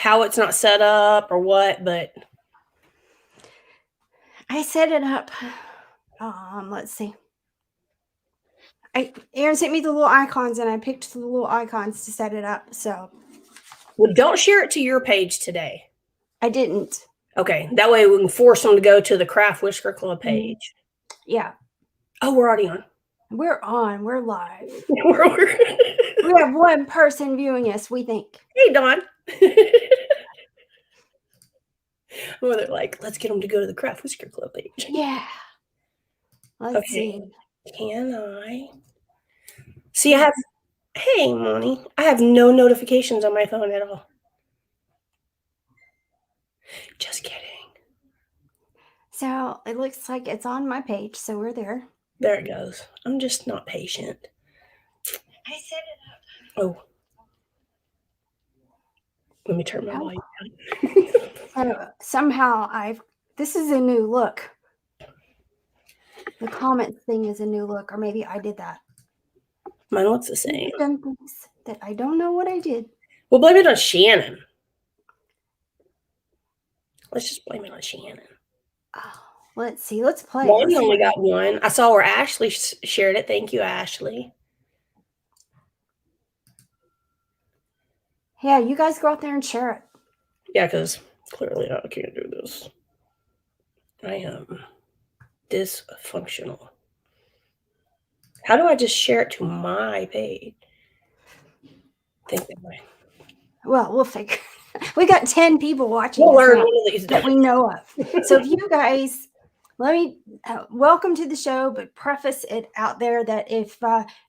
how it's not set up or what, but I set it up. Let's see. Aaron sent me the little icons, and I picked the little icons to set it up. So, well, don't share it to your page today. I didn't. Okay, that way we can force them to go to the Craft Whisker Club page. Yeah. Oh, we're already on. We're on. We're live. We have one person viewing us, we think. Hey, Dawn. Well, they're like, let's get them to go to the Craft Whisker Club page. Yeah. Let's see. Can I? See, I have, hey, Moni, I have no notifications on my phone at all. Just kidding. So it looks like it's on my page, so we're there. There it goes. I'm just not patient. I set it up. Oh. Let me turn my volume down. Somehow this is a new look. The comment thing is a new look, or maybe I did that. Mine looks the same. I've done things that I don't know what I did. We'll blame it on Shannon. Let's just blame it on Shannon. Oh, let's see. Let's play. One only got one. I saw where Ashley shared it. Thank you, Ashley. Yeah, you guys go out there and share it. Yeah, because clearly I can't do this. I am dysfunctional. How do I just share it to my page? Think that way. Well, we'll figure. We got 10 people watching. We'll learn one of these that we know of. So if you guys, let me welcome to the show, but preface it out there that if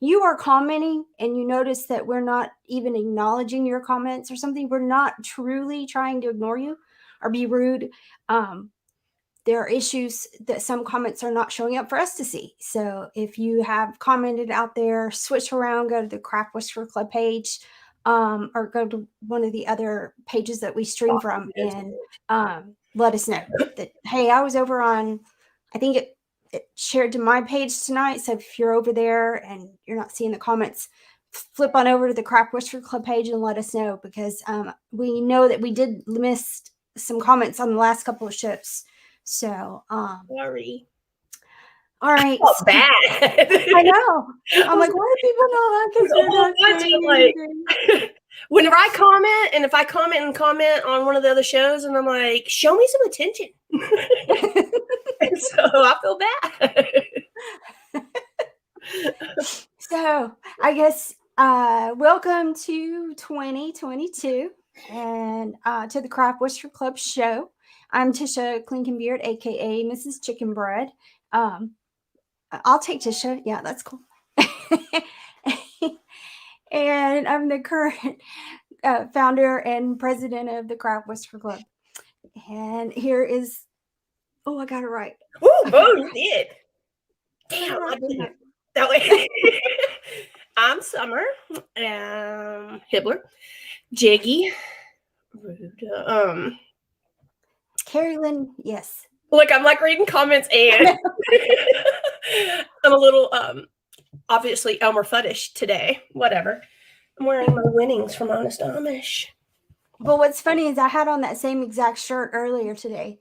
you are commenting and you notice that we're not even acknowledging your comments or something, we're not truly trying to ignore you or be rude. There are issues that some comments are not showing up for us to see. So if you have commented out there, switch around, go to the Craft Whisker Club page, or go to one of the other pages that we stream from, and let us know that, hey, I was over on, I think it shared to my page tonight. So if you're over there and you're not seeing the comments, flip on over to the Craft Whisker Club page and let us know, because we know that we did miss some comments on the last couple of shows. So, sorry. All right. I felt bad. I know. I'm like, why do people know that? Because they're not whenever I comment, and if I comment on one of the other shows, and I'm like, show me some attention. And so I feel bad. So I guess welcome to 2022 and to the Craft Whisker Club Show. I'm Tisha Klinkenbeard, aka Mrs. Chicken Bread. I'll take Tisha. Yeah, that's cool. And I'm the current founder and president of the Craft Whisker Club. And here is, I got it right. Oh, you did. Damn, I didn't. That way. I'm Summer, Hibbler, Jiggy, Carrie Lynn, yes. Look, I'm like reading comments, and I'm a little obviously Elmer Fuddish today. Whatever. I'm wearing my winnings from Honest Amish. But what's funny is I had on that same exact shirt earlier today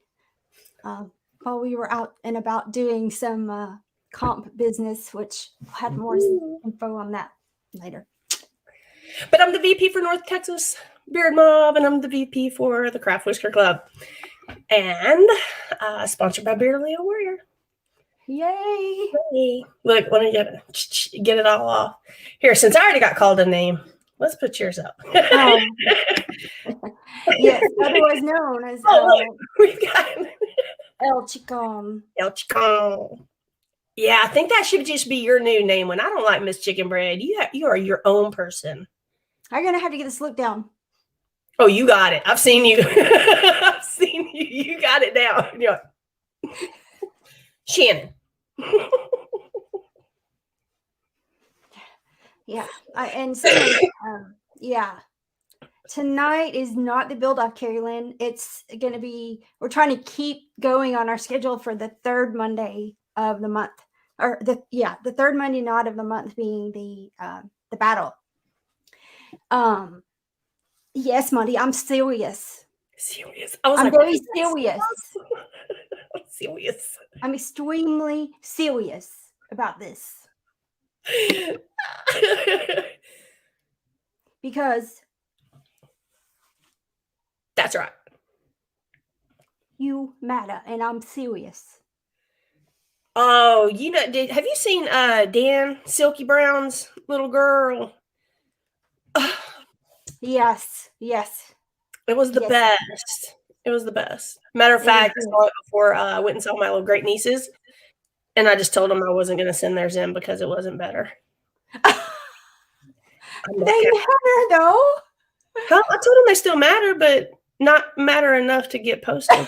while we were out and about doing some comp business, which I'll have more info on that later. But I'm the VP for North Texas Beard Mob, and I'm the VP for the Craft Whisker Club. And sponsored by Beard Leo Warrior. Yay! Hey. Look, let me get it all off. Here, since I already got called a name, let's put yours up. Yes, otherwise known as we've got El Chicon. El Chicon. Yeah, I think that should just be your new name. When I don't like Miss Chicken Bread, you are your own person. I'm gonna have to get this look down. Oh, you got it. I've seen you. I've seen you. You got it down. You're like, Shannon. Yeah, and so yeah. Tonight is not the build off, Carrie Lynn. It's going to be, we're trying to keep going on our schedule for the third Monday of the month, or the third Monday night of the month being the battle. Yes, Monty, I'm serious. Serious. I was I'm like, very serious. serious. I'm extremely serious about this because That's right. you matter and I'm serious. Oh, have you seen Dan Silky Brown's little girl? Yes, yes. It was the Yes, best. It was the best. Matter of it was fact, I saw it before I went and saw my little great nieces, and I just told them I wasn't going to send theirs in because it wasn't better. good. I'm They that kind matter though. Well, I told them they still matter, but not matter enough to get posted.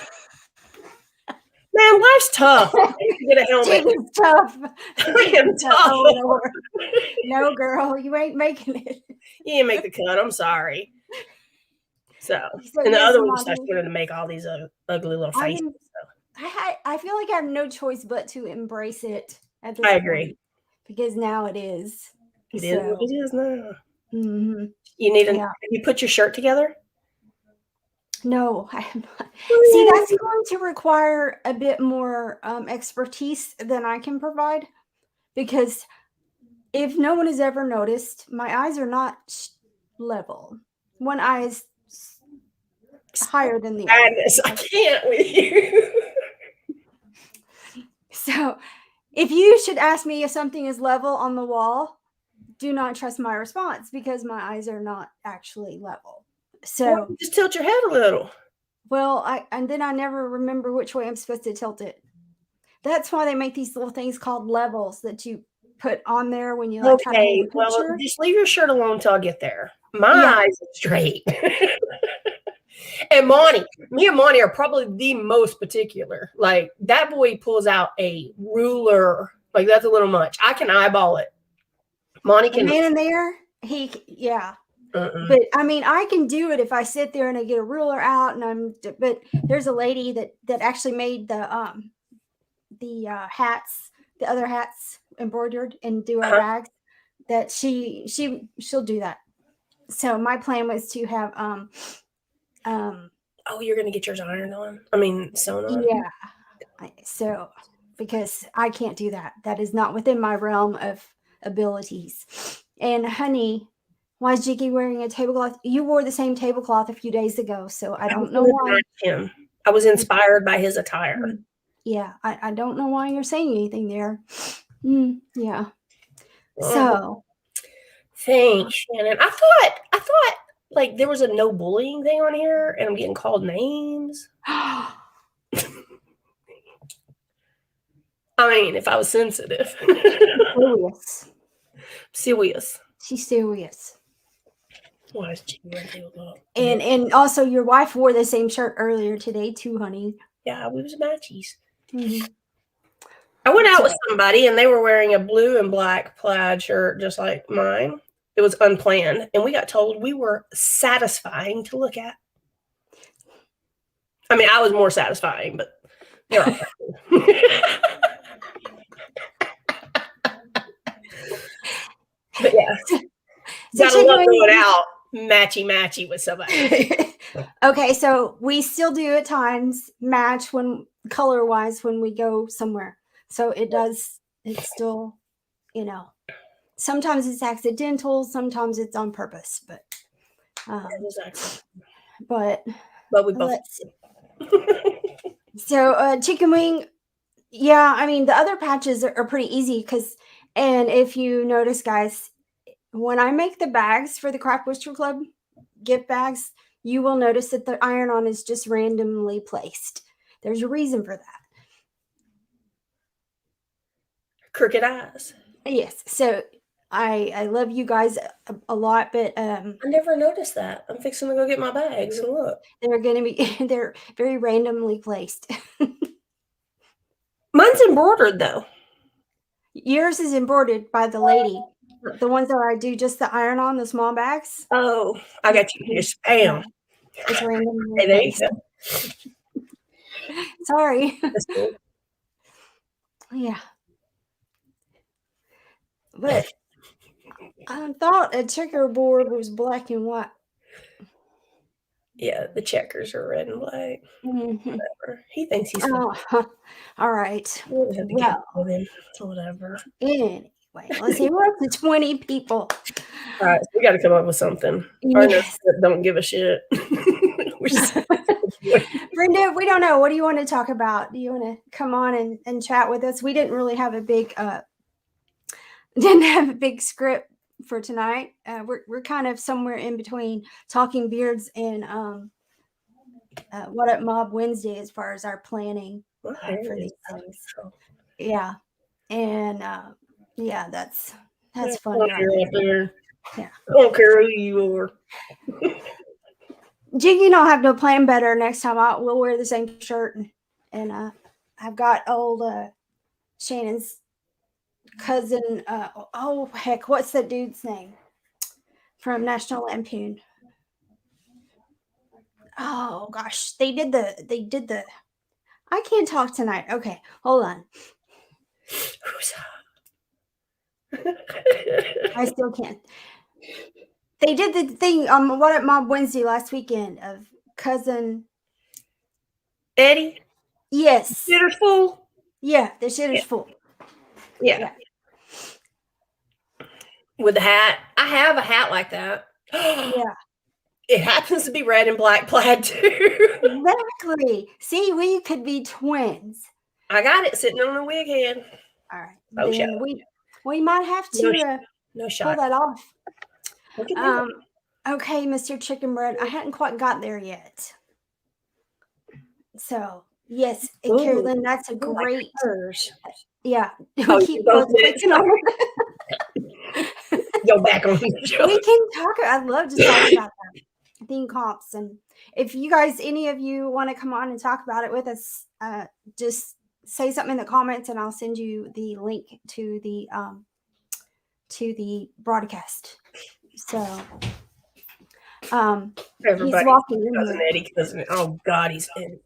Man, life's tough. I need to get a helmet. Chickens tough. I am tough. No, girl, you ain't making it. You didn't make the cut. I'm sorry. So and the yes, other one just Monty, wanted to make all these ugly little faces. I feel like I have no choice but to embrace it at this I agree. point because now it is. It is what it is now. Mm-hmm. You need have you put your shirt together? No, I have not. See, that's going to require a bit more expertise than I can provide because if no one has ever noticed, my eyes are not level. One eye is higher than the other. I can't with you. So, if you should ask me if something is level on the wall, do not trust my response because my eyes are not actually level. So just tilt your head a little. Well, and then I never remember which way I'm supposed to tilt it. That's why they make these little things called levels that you put on there when you like try to take a picture. Well, just leave your shirt alone until I get there. My eyes are straight. And me and Monty are probably the most particular. Like that boy pulls out a ruler. Like that's a little much. I can eyeball it. Monty can. The man in there, But I mean, I can do it if I sit there and I get a ruler out and but there's a lady that actually made the hats, the other hats embroidered and do our bags. That she'll do that. So my plan was to have oh, you're gonna get yours ironed on? I mean, sewn on? Yeah. So because I can't do that. That is not within my realm of abilities. And honey, why is Jiggy wearing a tablecloth? You wore the same tablecloth a few days ago, so I don't know why. Him. I was inspired by his attire. Yeah, I don't know why you're saying anything there. Yeah. So thanks, Shannon. I thought like there was a no bullying thing on here, and I'm getting called names. I mean, if I was sensitive. Serious. She's serious. Why is she wearing tablecloth? And also your wife wore the same shirt earlier today too, honey. Yeah, we was matchies. Mm-hmm. I went out with somebody and they were wearing a blue and black plaid shirt just like mine. It was unplanned, and we got told we were satisfying to look at. I mean, I was more satisfying, but they're all But yeah, gotta love going out matchy with somebody. Okay, so we still do at times match when color wise when we go somewhere. So it's still, sometimes it's accidental, sometimes it's on purpose, but we both. So chicken wing, yeah, I mean the other patches are pretty easy and if you notice, guys, when I make the bags for the Craft Whisker Club gift bags, you will notice that the iron-on is just randomly placed. There's a reason for that. Crooked eyes. Yes. So I love you guys a lot, but I never noticed that. I'm fixing to go get my bags and look. They're very randomly placed. Mine's embroidered though. Yours is embroidered by the lady. The ones that I do just the iron-on, the small bags. Oh, I got you. Just bam. It's randomly hey, there placed. You go. Sorry. Cool. Yeah. But I thought a checkerboard was black and white. Yeah, the checkers are red and black. Mhm. Whatever. He thinks he's Oh, all right. we'll have to get Well, with him. Whatever. anyway, let's see. We're up to 20 people. All right, so we got to come up with something. Our Yes. nurses don't give a shit. We're just- Brenda, we don't know. What do you want to talk about? Do you want to come on and chat with us? We didn't really have a big script for tonight. We're kind of somewhere in between Talking Beards and What Up Mob Wednesday as far as our planning for these things. Yeah, and yeah, that's funny right there. Yeah, I don't care who you are. Jiggy and I'll have to plan better next time. We'll wear the same shirt, and I've got old Shannon's cousin. Oh heck, what's that dude's name from National Lampoon? Oh gosh, they did the. I can't talk tonight. Okay, hold on. I still can't. They did the thing on What Up Mob Wednesday last weekend of cousin Eddie? Yes. Shitter's full? Yeah, the shitter's full. Yeah. With the hat. I have a hat like that. Yeah. It happens to be red and black plaid too. Exactly. See, we could be twins. I got it sitting on a wig head. All right. Oh, then we might have to no pull that off. Look at that. Okay, Mr. Chicken Bread. I hadn't quite got there yet. So yes, Carolyn, that's a great. Yeah. Oh, keep both clicking on Go back on the show. We can talk. I'd love to talk about that. Theme comps. And if you guys, any of you want to come on and talk about it with us, just say something in the comments and I'll send you the link to the broadcast. So everybody, he's walking in cousin here. Eddie, cousin. Oh God, he's in.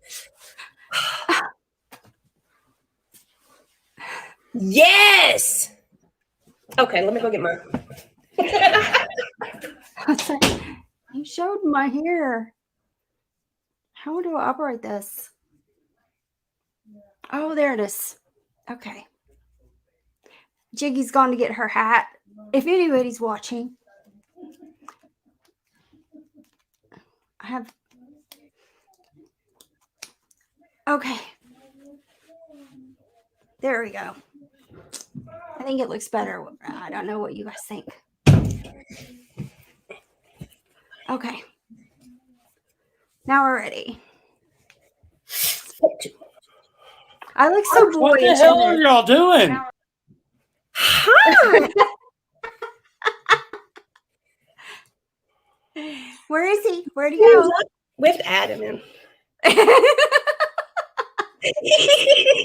Yes. Okay, let me go get mine. You showed my hair. How do I operate this? Oh, there it is. Okay. Jiggy's gone to get her hat. If anybody's watching, I have. Okay. There we go. I think it looks better. I don't know what you guys think. Okay. Now we're ready. I look so boyish. What the hell are y'all doing? Hi. Where is he? Where'd he go? We have to add him in.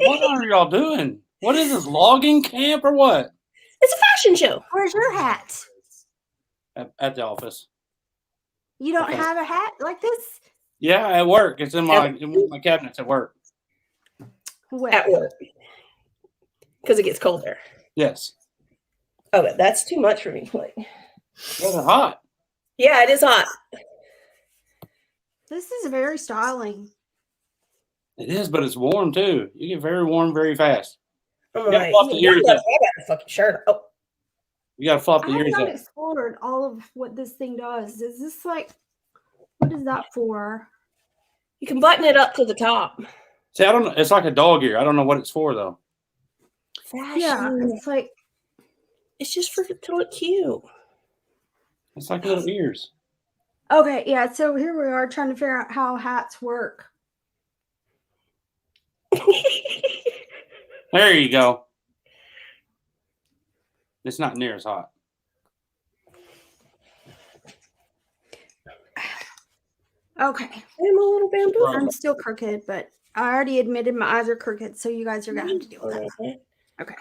What are y'all doing? What is this, logging camp or what? It's a fashion show. Where's your hat? At the office. You don't have a hat like this? Yeah, at work. It's in my cabinets at work. Where? At work. Because it gets cold there. Yes. Oh, but that's too much for me. Like, It's hot. yeah, it is hot. This is very styling. It is, but it's warm too. You get very warm very fast. I'm You gotta like, flop the ears I up. got a fucking shirt. Oh, You gotta flop the I have ears not up. explored all of what this thing does. Is this like, what is that for? you can button it up to the top. See, I don't know. It's like a dog ear. I don't know what it's for though. Fashion. Yeah, it's like. It's just for to look cute. It's like little ears. Okay, yeah, so here we are trying to figure out how hats work. There you go. It's not near as hot. Okay. I'm a little bamboo. I'm still crooked, but I already admitted my eyes are crooked, so you guys are going to have to deal with that. Okay.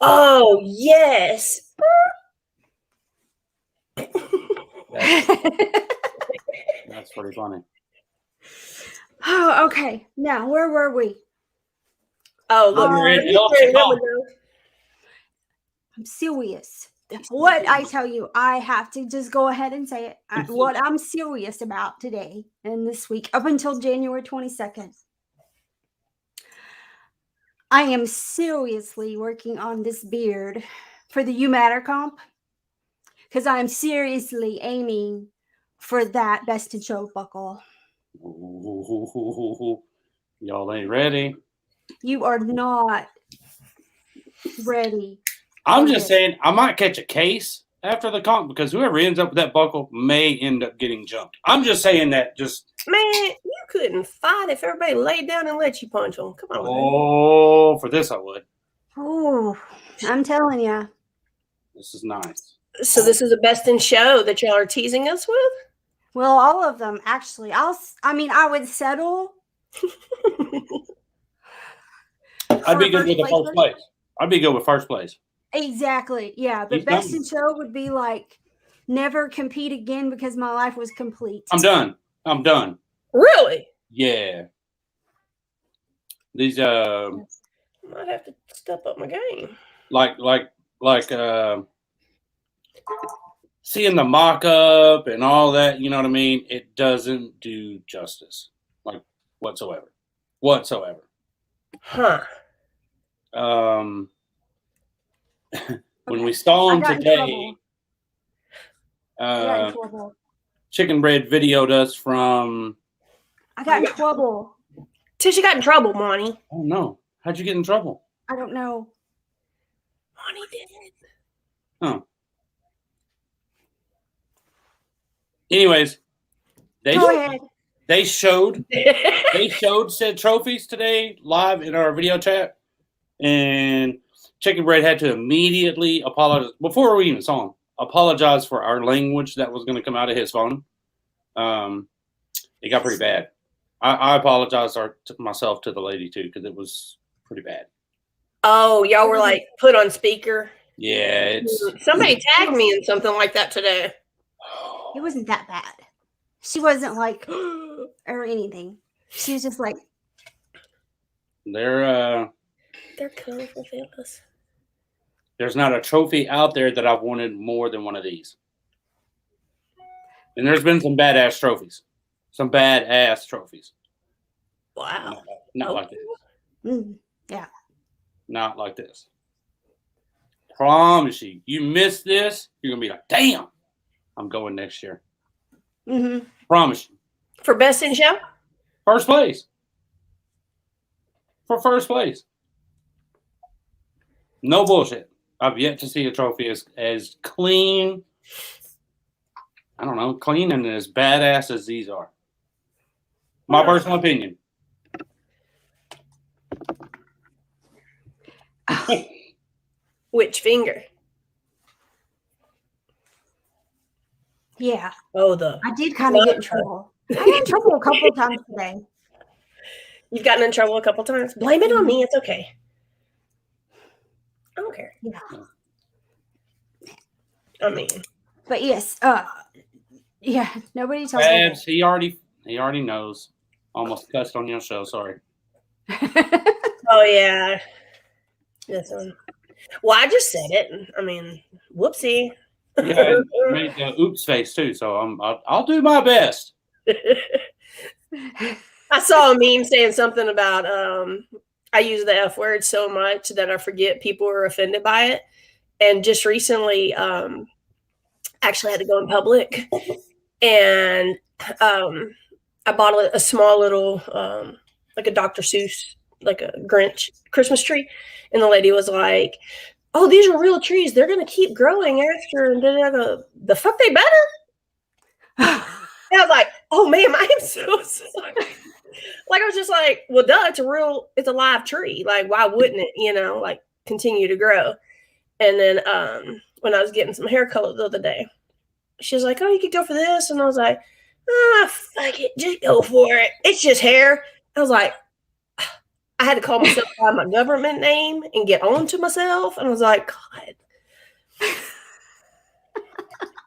Oh, yes. That's pretty funny. Oh, okay. Now, where were we? Oh, look. You're in Elsie Hall. I'm serious. what I tell you, I have to just go ahead and say it. What I'm serious about today and this week, up until January 22nd, I am seriously working on this beard for the You Matter comp because I'm seriously aiming for that Best in Show buckle. Ooh, y'all ain't ready. You are not ready. I'm just saying, I might catch a case after the comp because whoever ends up with that buckle may end up getting jumped. I'm just saying that. Man, you couldn't fight if everybody laid down and let you punch them. Come on. Oh, for this I would. Oh, I'm telling you. This is nice. So this is the Best in Show that y'all are teasing us with? Well, all of them actually. I would settle. I'd be good with the first place. I'd be good with first place. Exactly. Yeah. But Best in Show would be like never compete again because my life was complete. I'm done. Really? Yeah. These might have to step up my game. Seeing the mock-up and all that, you know what I mean? It doesn't do justice, like whatsoever. Huh. When we saw him today, Chicken Bread videoed us from. I got in trouble. Tisha got in trouble, Monty. Oh no! How'd you get in trouble? I don't know. Monty did it. Oh. Anyways, they showed said trophies today live in our video chat, and Chicken Bread had to immediately apologize before we even saw him. Apologize for our language that was going to come out of his phone. It got pretty bad. I apologized myself to the lady too because it was pretty bad. Oh, y'all were like put on speaker. Yeah, somebody tagged me in something like that today. It wasn't that bad. She wasn't like or anything. She was just like they're colorful fellas. There's not a trophy out there that I've wanted more than one of these. And there's been some badass trophies. Wow. Not like this. Yeah. Not like this. Promise you. You miss this, you're going to be like, damn, I'm going next year. Mm-hmm. Promise you. For Best in Show? First place. For first place. No bullshit. I've yet to see a trophy as clean. I don't know, clean and as badass as these are. My personal opinion. Which finger? Yeah. Oh, I did kind of get in trouble. I got in trouble a couple of times today. You've gotten in trouble a couple times? Blame it on me. It's okay. I don't care. Yeah. I mean. But yes. Yeah. Nobody tells Babs, he already knows. Almost cussed on your show. Sorry. Oh, yeah. This one. Well, I just said it. I mean, whoopsie. Yeah, I made the oops face too, so I'll do my best. I saw a meme saying something about I use the F word so much that I forget people are offended by it. And just recently, actually had to go in public, and I bought a small little like a Dr. Seuss, like a Grinch Christmas tree, and the lady was like, "Oh, these are real trees. They're gonna keep growing after." And then I go, "The fuck they better." And I was like, "Oh, ma'am, I am so sorry." Like I was just like, "Well, duh, it's a live tree. Like, why wouldn't it, like continue to grow?" And then when I was getting some hair color the other day, she was like, "Oh, you could go for this," and I was like, "Fuck it, just go for it. It's just hair." I was like, I had to call myself by my government name and get on to myself. And I was like, God.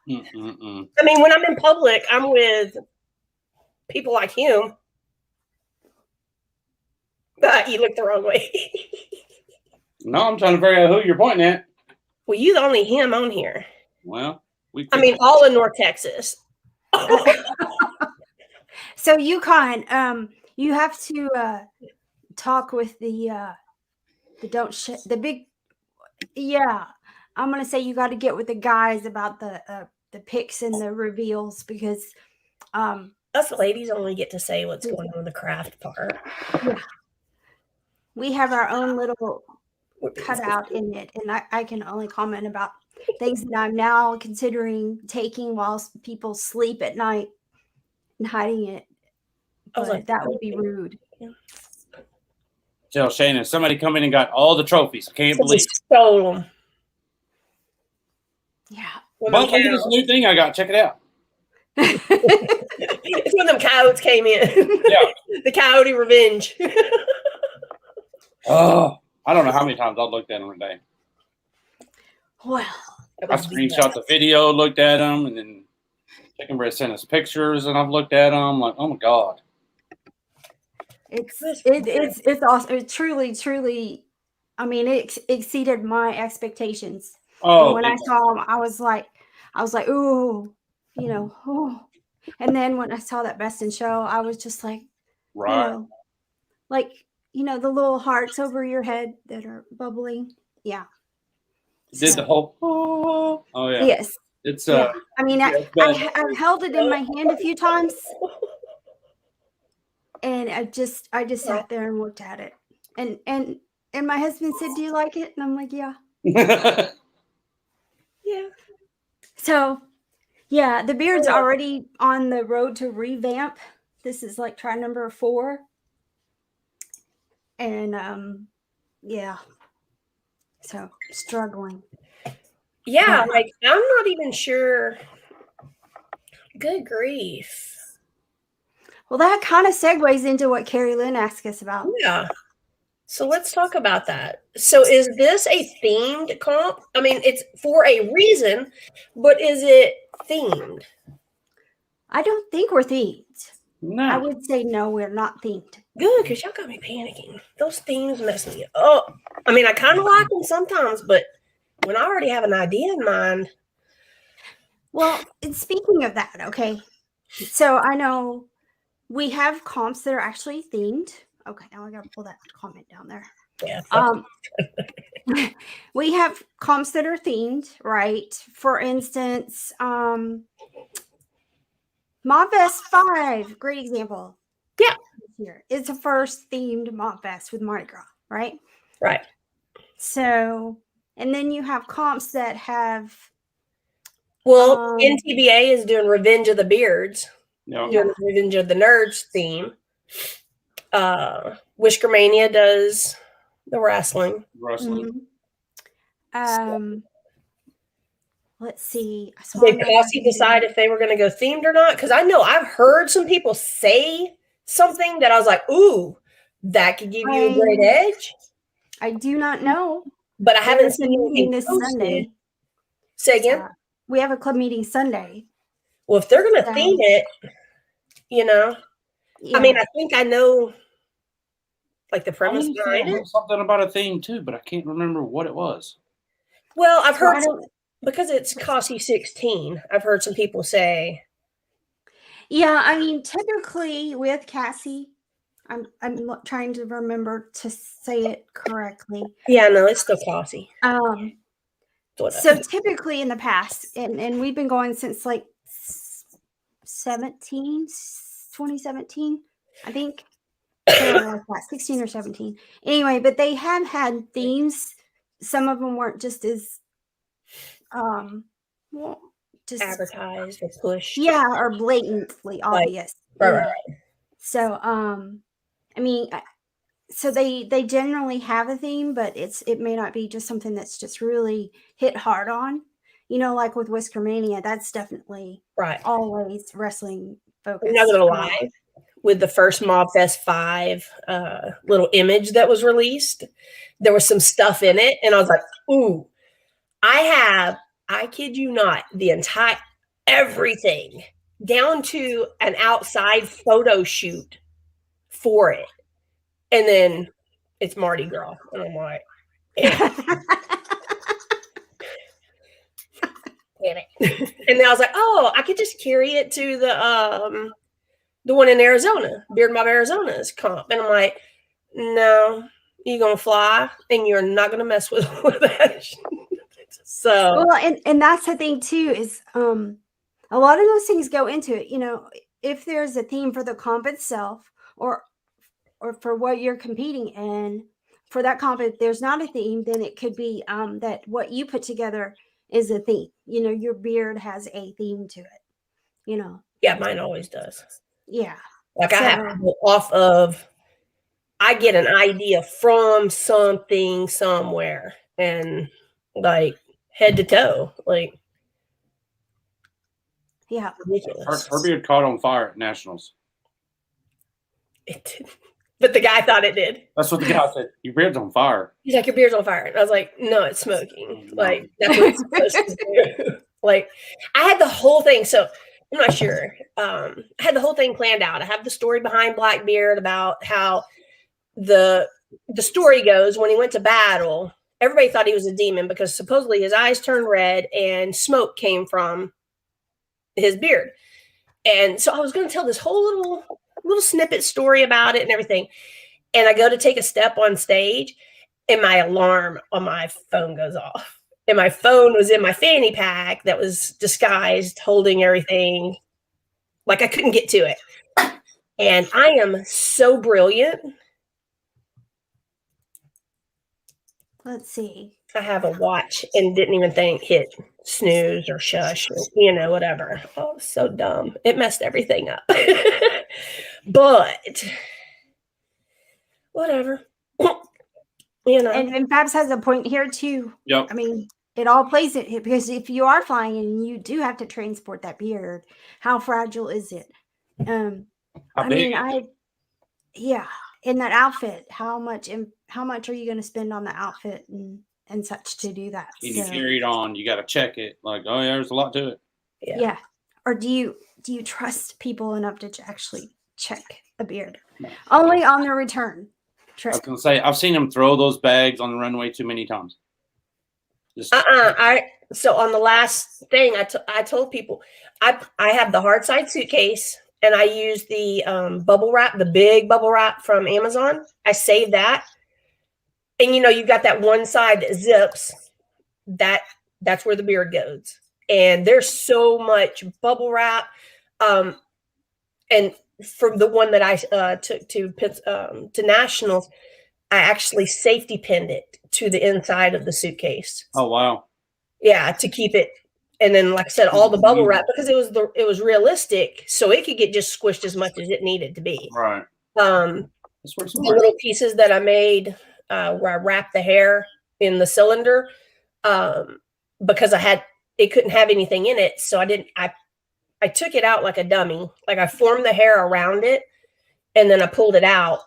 I mean, when I'm in public, I'm with people like him. You look the wrong way. No, I'm trying to figure out who you're pointing at. Well, you the only him on here. Well, all in North Texas. So UConn, you have to talk with the big. Yeah, I'm gonna say you got to get with the guys about the picks and the reveals because us ladies only get to say what's going on in the craft part. Yeah, we have our own little cutout in it, and I can only comment about things that I'm now considering taking while people sleep at night and hiding it. But that would be rude. Yeah. Tell Shannon, somebody come in and got all the trophies. I can't believe stole them. Yeah. But look at this new thing I got. Check it out. It's when them coyotes came in. Yeah. The coyote revenge. Oh, I don't know how many times I've looked at them today. Well, I screenshot the video, looked at them, and then Chicken Breast sent us pictures, and I've looked at them. I'm like, oh my God. It's awesome. It truly. I mean, it exceeded my expectations. Oh, and when I saw them, I was like, ooh, oh. And then when I saw that Best in Show, I was just like, right, the little hearts over your head that are bubbling. Yeah. Did the whole? Oh yeah. Yes. It's I mean, I've held it in my hand a few times. And I just sat there and looked at it. And my husband said, "Do you like it?" And I'm like, "Yeah." Yeah. So, yeah, the beard's already on the road to revamp. This is like try number 4. And yeah. So, struggling. Yeah, I'm not even sure. Good grief. Well, that kind of segues into what Carrie Lynn asked us about. Yeah. So let's talk about that. So is this a themed comp? I mean, it's for a reason, but is it themed? I don't think we're themed. No. I would say no, we're not themed. Good, because y'all got me panicking. Those themes mess me up. I mean, I kind of like them sometimes, but when I already have an idea in mind. Well, speaking of that, okay. So I know we have comps that are actually themed. Okay, now I gotta pull that comment down there. Yeah. We have comps that are themed, right? For instance, Mob Fest 5, great example. Yeah. Here. It's a first themed Mob Fest with Mardi Gras, right? Right. So, and then you have comps that have. Well, NTBA is doing Revenge of the Beards. Yeah. Doing Revenge of the Nerds theme. Whisker Mania does the wrestling. Mm-hmm. Let's see. Did Cassie decide if they were going to go themed or not? Because I know I've heard some people say something that I was like, ooh, that could give you a great edge. I do not know. But I haven't seen anything this Sunday. Say again? We have a club meeting Sunday. Well, if they're going to theme it, yeah. I mean, I think I know, like, the premise behind it. Something about a theme, too, but I can't remember what it was. Well, I've heard because it's Cassie 16, I've heard some people say. Yeah, I mean, typically with Cassie, I'm trying to remember to say it correctly. Yeah, no, it's still Cassie. So typically in the past, and we've been going since like 2017, I think. Like that, 16 or 17. Anyway, but they have had themes. Some of them weren't just as just advertised or pushed. Yeah, or blatantly obvious. Right. So I mean, so they generally have a theme, but it may not be just something that's just really hit hard on. Like with Whisker Mania, that's definitely always wrestling focused. I'm not gonna lie. With the first Mob Fest 5 little image that was released, there was some stuff in it, and I was like, ooh, I kid you not, the entire everything down to an outside photo shoot for it. And then it's Mardi Gras. And I'm like, damn it. And then I was like, oh, I could just carry it to the one in Arizona, Beard Mob Arizona's comp. And I'm like, no, you're going to fly and you're not going to mess with that. So, well, and that's the thing too, is a lot of those things go into it. You know, if there's a theme for the comp itself, or for what you're competing in, for that comp, if there's not a theme, then it could be that what you put together is a theme. You know, your beard has a theme to it, you know. yeah, mine always does. Yeah. Like I have to go off of, I get an idea from something somewhere and like head to toe, like, yeah. ridiculous. Her beard caught on fire at Nationals. It did. But the guy thought it did. That's what the guy said. Your beard's on fire. He's like, your beard's on fire. And I was like, no, it's smoking. Like, that's what it's supposed to do. Like, I had the whole thing. So I'm not sure. I had the whole thing planned out. I have the story behind Blackbeard about how the story goes when he went to battle, everybody thought he was a demon because supposedly his eyes turned red and smoke came from his beard. And so I was going to tell this whole little snippet story about it and everything. And I go to take a step on stage and my alarm on my phone goes off. And my phone was in my fanny pack that was disguised, holding everything. Like I couldn't get to it. And I am so brilliant. Let's see. I have a watch and didn't even hit snooze or shush or, whatever. Oh, so dumb. It messed everything up. But whatever. And Babs has a point here too. Yep. I mean, it all plays it, because if you are flying and you do have to transport that beard, how fragile is it? In that outfit, how much are you going to spend on the outfit and such to do that? And you carry it on, you got to check it. Like, oh yeah, there's a lot to it. Yeah. Or do you trust people enough to actually check a beard? No. Only on the return trip. I was going to say, I've seen them throw those bags on the runway too many times. So on the last thing, I told people, I have the hard side suitcase. And I use the bubble wrap, the big bubble wrap from Amazon. I save that. And, you've got that one side that zips. That's where the beard goes. And there's so much bubble wrap. And from the one that I took to Nationals, I actually safety pinned it to the inside of the suitcase. Oh, wow. Yeah, to keep it. And then, like I said, all the bubble wrap, because it was realistic, so it could get just squished as much as it needed to be. Right. The little pieces that I made where I wrapped the hair in the cylinder, because it couldn't have anything in it, so I took it out like a dummy. Like I formed the hair around it, and then I pulled it out.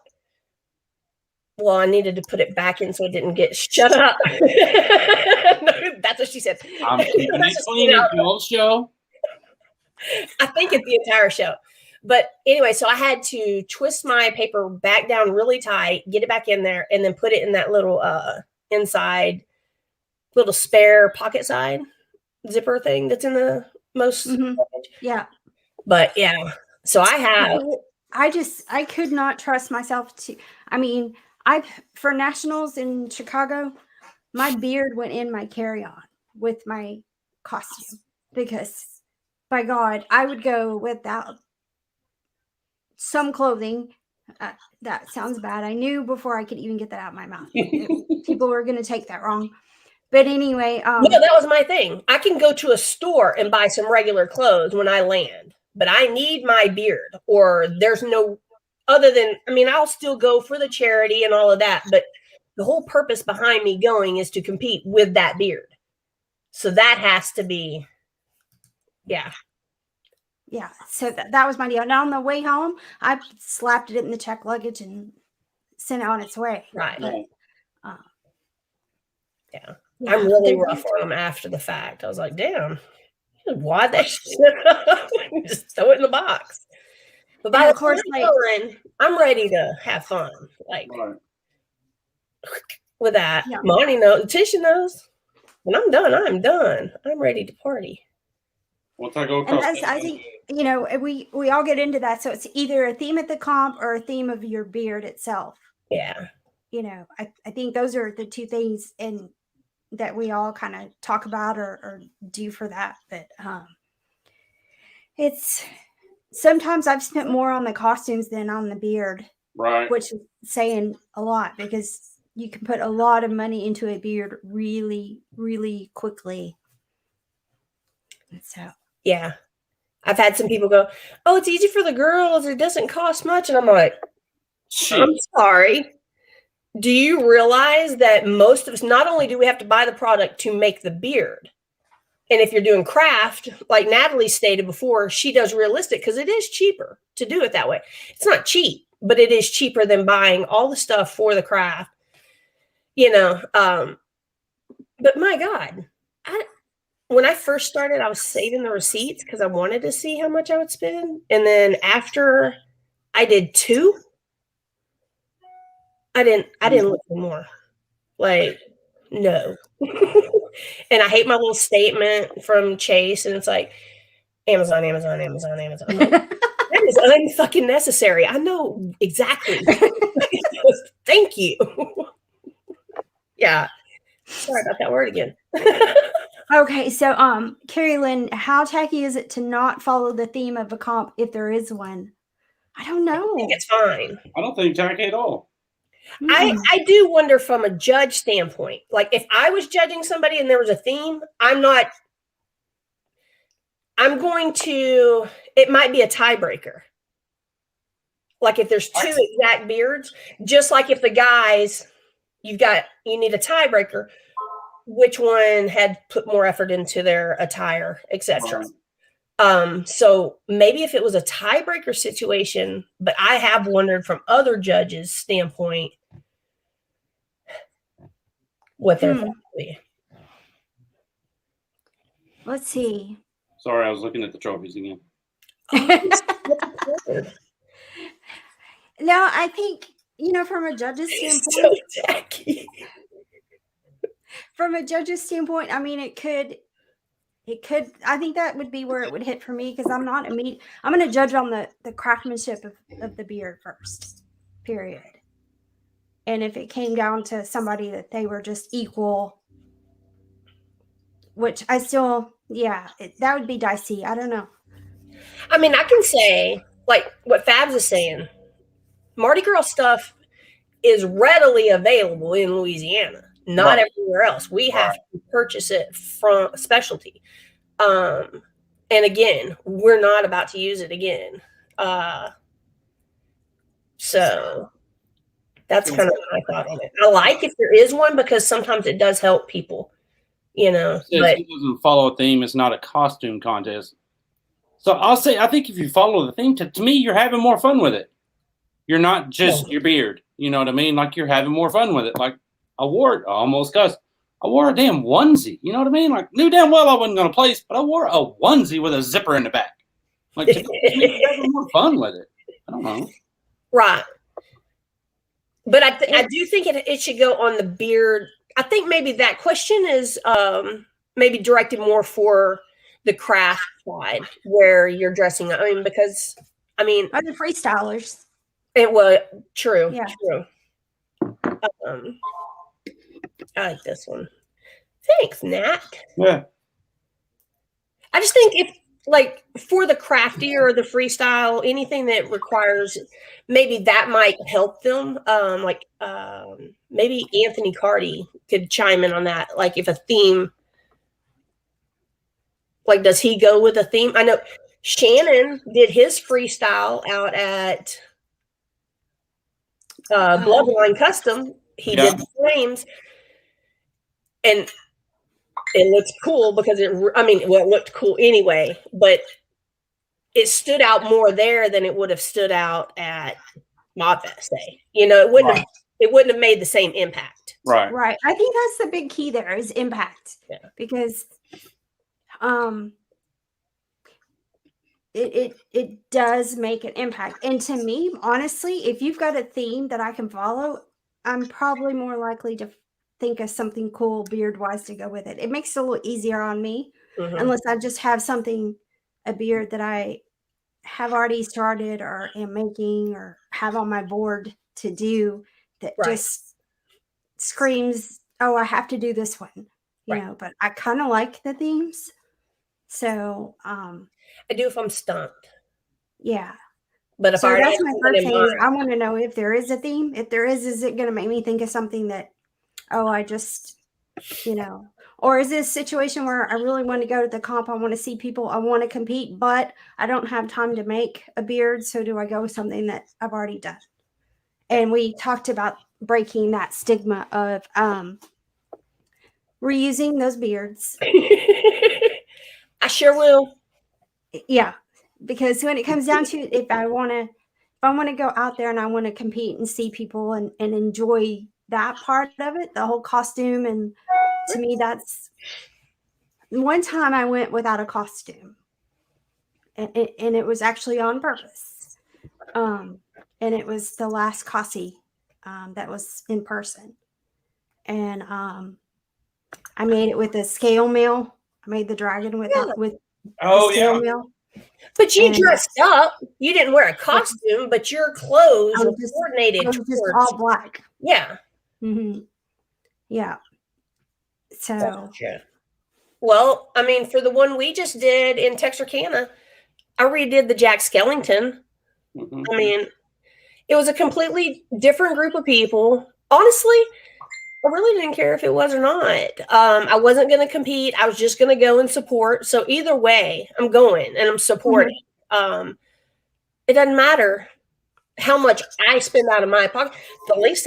Well, I needed to put it back in so it didn't get shut up. That's what she said. I'm keeping it clean the whole show. I think it's the entire show. But anyway, so I had to twist my paper back down really tight, get it back in there, and then put it in that little inside little spare pocket side zipper thing that's in the most. Mm-hmm. Yeah. But yeah, so I have. I could not trust myself to. I mean, for Nationals in Chicago, my beard went in my carry-on with my costume, because by God, I would go without some clothing. That sounds bad. I knew before I could even get that out of my mouth. People were going to take that wrong. But anyway. No, that was my thing. I can go to a store and buy some regular clothes when I land, but I need my beard, or there's no other than, I'll still go for the charity and all of that, but the whole purpose behind me going is to compete with that beard. So that has to be, yeah. Yeah. So that was my deal. Now on the way home, I slapped it in the check luggage and sent it on its way. Right. But, yeah. I'm really rough on them after the fact. I was like, damn, why that shit up? Just throw it in the box. But by the time I'm ready to have fun. Like, with that. Yeah. Monty knows, Tisha knows. When I'm done, I'm done. I'm ready to party. Once I go And across, I think, we all get into that. So it's either a theme at the comp or a theme of your beard itself. Yeah. I think those are the two things that we all kind of talk about or do for that. But it's sometimes I've spent more on the costumes than on the beard, right? which is saying a lot because you can put a lot of money into a beard really, really quickly. So Yeah. I've had some people go, "Oh, it's easy for the girls. It doesn't cost much." And I'm like, Shit. I'm sorry. Do you realize that most of us, not only do we have to buy the product to make the beard, and if you're doing craft, like Natalie stated before, she does realistic because it is cheaper to do it that way. It's not cheap, but it is cheaper than buying all the stuff for the craft, but my God, when I first started, I was saving the receipts because I wanted to see how much I would spend. And then after I did 2, I didn't look for more. Like, no. And I hate my little statement from Chase, and it's like, Amazon, Amazon, Amazon, Amazon. I'm like, that is unfucking necessary. I know exactly. Thank you. Yeah. Sorry about that word again. okay, so Carrie Lynn, how tacky is it to not follow the theme of a comp if there is one? I don't know. I think it's fine. I don't think tacky at all. I do wonder from a judge standpoint, like if I was judging somebody and there was a theme, it might be a tiebreaker. Like if there's 2 exact beards, just like if the guys, you need a tiebreaker, which one had put more effort into their attire, etc. So maybe if it was a tiebreaker situation, but I have wondered from other judges' standpoint what their thoughts would be. Let's see. Sorry, I was looking at the trophies again. No, I think, from a judge's standpoint, so tacky. From a judge's standpoint, I mean, it could, I think that would be where it would hit for me because I'm going to judge on the craftsmanship of the beard first, period. And if it came down to somebody that they were just equal, which I still, that would be dicey. I don't know. I mean, I can say, like what Fabs is saying, Mardi Gras stuff is readily available in Louisiana, not everywhere else. We have to purchase it from a specialty. And again, we're not about to use it again. So that's kind of my thought on it. I like if there is one because sometimes it does help people, But it doesn't follow a theme. It's not a costume contest. So I'll say, I think if you follow the theme, to me, you're having more fun with it. You're not just your beard. You know what I mean? Like you're having more fun with it. Like I wore a damn onesie. You know what I mean? Like knew damn well I wasn't going to place, but I wore a onesie with a zipper in the back. Like to me, you're having more fun with it. I don't know. Right. But I do think it should go on the beard. I think maybe that question is maybe directed more for the craft side where you're dressing up. Because the freestylers. It was true. Yeah. True. I like this one. Thanks, Nat. Yeah. I just think if like for the crafty or the freestyle, anything that requires, maybe that might help them. Maybe Anthony Cardi could chime in on that. Like if a theme, like does he go with a theme? I know Shannon did his freestyle out at Bloodline Custom. He did the flames, and it looked cool because it looked cool anyway, but it stood out more there than it would have stood out at Modfest Day. It wouldn't have made the same impact. Right. Right. I think that's the big key there is impact. Yeah. Because it does make an impact. And to me, honestly, if you've got a theme that I can follow, I'm probably more likely to think of something cool beard wise to go with it. It makes it a little easier on me, unless I just have something a beard that I have already started or am making or have on my board to do that just screams, oh, I have to do this one, you know, but I kind of like the themes. So I do if I'm stumped. Yeah. But if so I that's my first thing is I want to know if there is a theme. If there is it going to make me think of something that, oh, I just, you know, or is this a situation where I really want to go to the comp? I want to see people. I want to compete, but I don't have time to make a beard. So do I go with something that I've already done? And we talked about breaking that stigma of reusing those beards. I sure will. Yeah, because when it comes down to if I want to go out there and I want to compete and see people and enjoy that part of it, the whole costume, and to me that's one time I went without a costume, and it was actually on purpose, and it was the last Kasi that was in person, and I made it with a scale mill. I made the dragon with the scale mill. But you dressed up. You didn't wear a costume, but your clothes were coordinated. I was just all black. Yeah. Mm-hmm. Yeah. So. Gotcha. Well, I mean, for the one we just did in Texarkana, I redid the Jack Skellington. Mm-hmm. I mean, it was a completely different group of people. Honestly, I really didn't care if it was or not. I wasn't going to compete. I was just going to go and support. So either way, I'm going and I'm supporting. Mm-hmm. It doesn't matter how much I spend out of my pocket. The less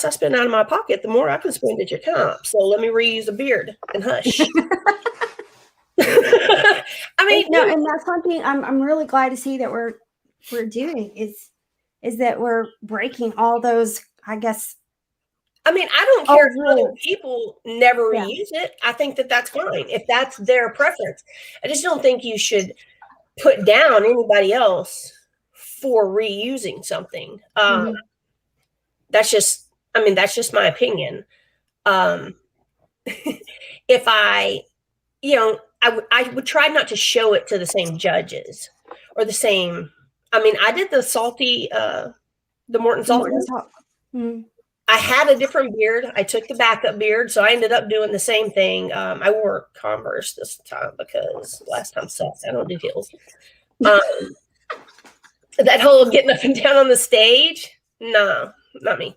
I spend out of my pocket, the more I can spend at your comp. So let me reuse a beard and hush. I mean, no, and that's one thing I'm really glad to see that we're doing is that we're breaking all those, I guess. I mean, I don't care if other people never reuse it. I think that that's fine if that's their preference. I just don't think you should put down anybody else for reusing something. Mm-hmm. That's just my opinion. If I would try not to show it to the same judges or the same. I mean, I did the salty, the Morton Salt. Mm-hmm. I had a different beard. I took the backup beard, so I ended up doing the same thing. I wore Converse this time because last time sucked. I don't do heels. That whole getting up and down on the stage, no, not me.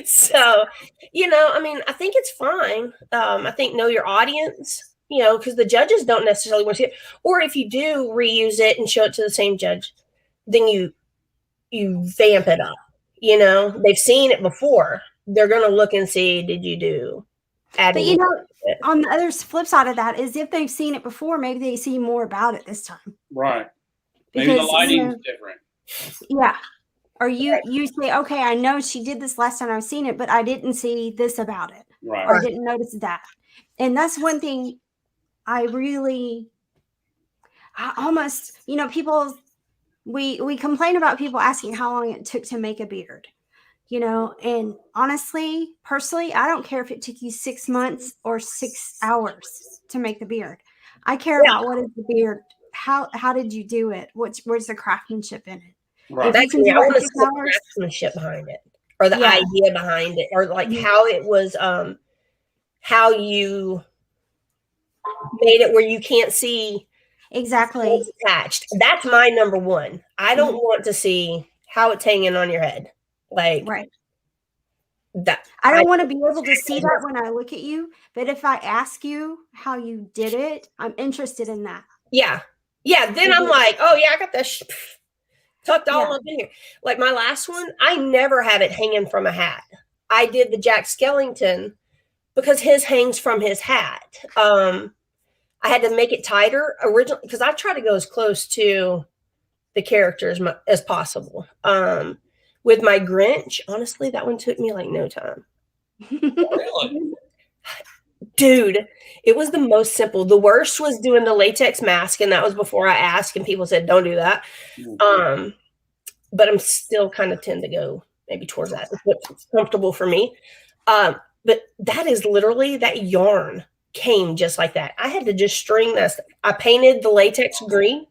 So, I mean, I think it's fine. I think know your audience, because the judges don't necessarily want to see it. Or if you do reuse it and show it to the same judge, then you vamp it up. They've seen it before. They're going to look and see, did you do adding? But on the other flip side of that is if they've seen it before, maybe they see more about it this time. Right. Maybe the lighting's different. Yeah. Or you say, okay, I know she did this last time I've seen it, but I didn't see this about it. Right. Or I didn't notice that. And that's one thing I almost, people, we complain about people asking how long it took to make a beard, and honestly, personally, I don't care if it took you 6 months or 6 hours to make the beard. I care about what is the beard. How did you do it? Where's the craftsmanship in it? Right. That's I want to see the craftsmanship behind it, or the idea behind it, or like how it was, how you made it where you can't see exactly what's attached. That's my number one. I don't want to see how it's hanging on your head, like right. That I don't want to be able to see that when I look at you, but if I ask you how you did it, I'm interested in that. Yeah. Then I'm like, oh yeah, I got that tucked all up in here. Like my last one, I never had it hanging from a hat. I did the Jack Skellington because his hangs from his hat. I had to make it tighter originally because I try to go as close to the character as possible. With my Grinch, honestly, that one took me like no time. Really? Dude, it was the most simple. The worst was doing the latex mask, and that was before I asked, and people said, don't do that. But I'm still kind of tend to go maybe towards that. It's what's comfortable for me. But that is literally, that yarn came just like that. I had to just string this. I painted the latex green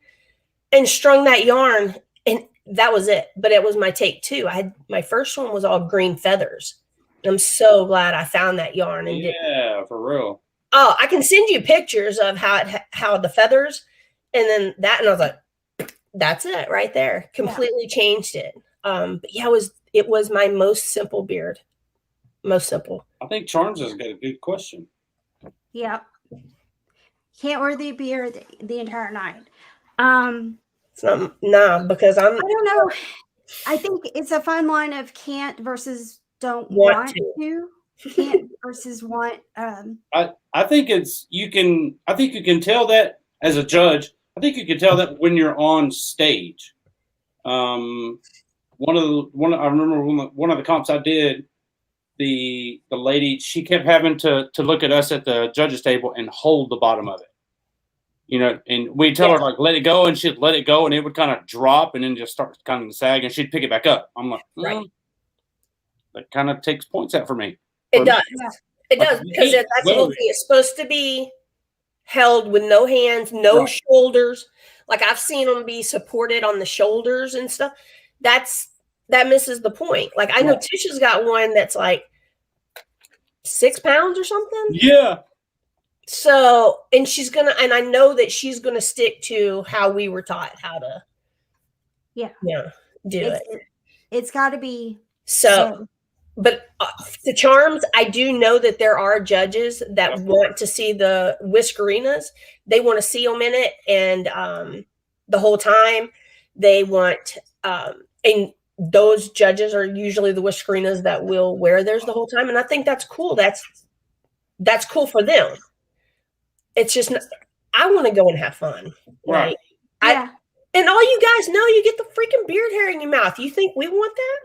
and strung that yarn, and that was it. But it was my take 2. My first one was all green feathers. And I'm so glad I found that yarn and for real. Oh, I can send you pictures of how the feathers, and then that, and I was like, that's it right there. Completely changed it. But yeah, it was my most simple beard. Most simple. I think Charms has got a good question. Yeah. Can't wear the beard the entire night. It's not because I don't know. I think it's a fine line of can't versus don't Want want to. Can't versus want. I think you can tell that as a judge. I think you can tell that when you're on stage. I remember one of the comps I did, the lady, she kept having to look at us at the judges table and hold the bottom of it. You know, and we'd tell her like let it go, and she'd let it go, and it would kind of drop and then just start kind of sag, and she'd pick it back up. I'm like, that kind of takes points out for me. It does. Yeah. It does, because that's the whole thing. It's supposed to be held with no hands, no shoulders. Like I've seen them be supported on the shoulders and stuff. That misses the point. Like I know Tisha's got one that's like 6 pounds or something. Yeah. So, and I know that she's gonna stick to how we were taught how to do it. It's got to be so. But the Charms, I do know that there are judges that want to see the Whiskerinas. They want to see them in it, and the whole time they want, and those judges are usually the Whiskerinas that will wear theirs the whole time. And I think that's cool. That's cool for them. It's just, I want to go and have fun. Right. And all you guys know, you get the freaking beard hair in your mouth. You think we want that?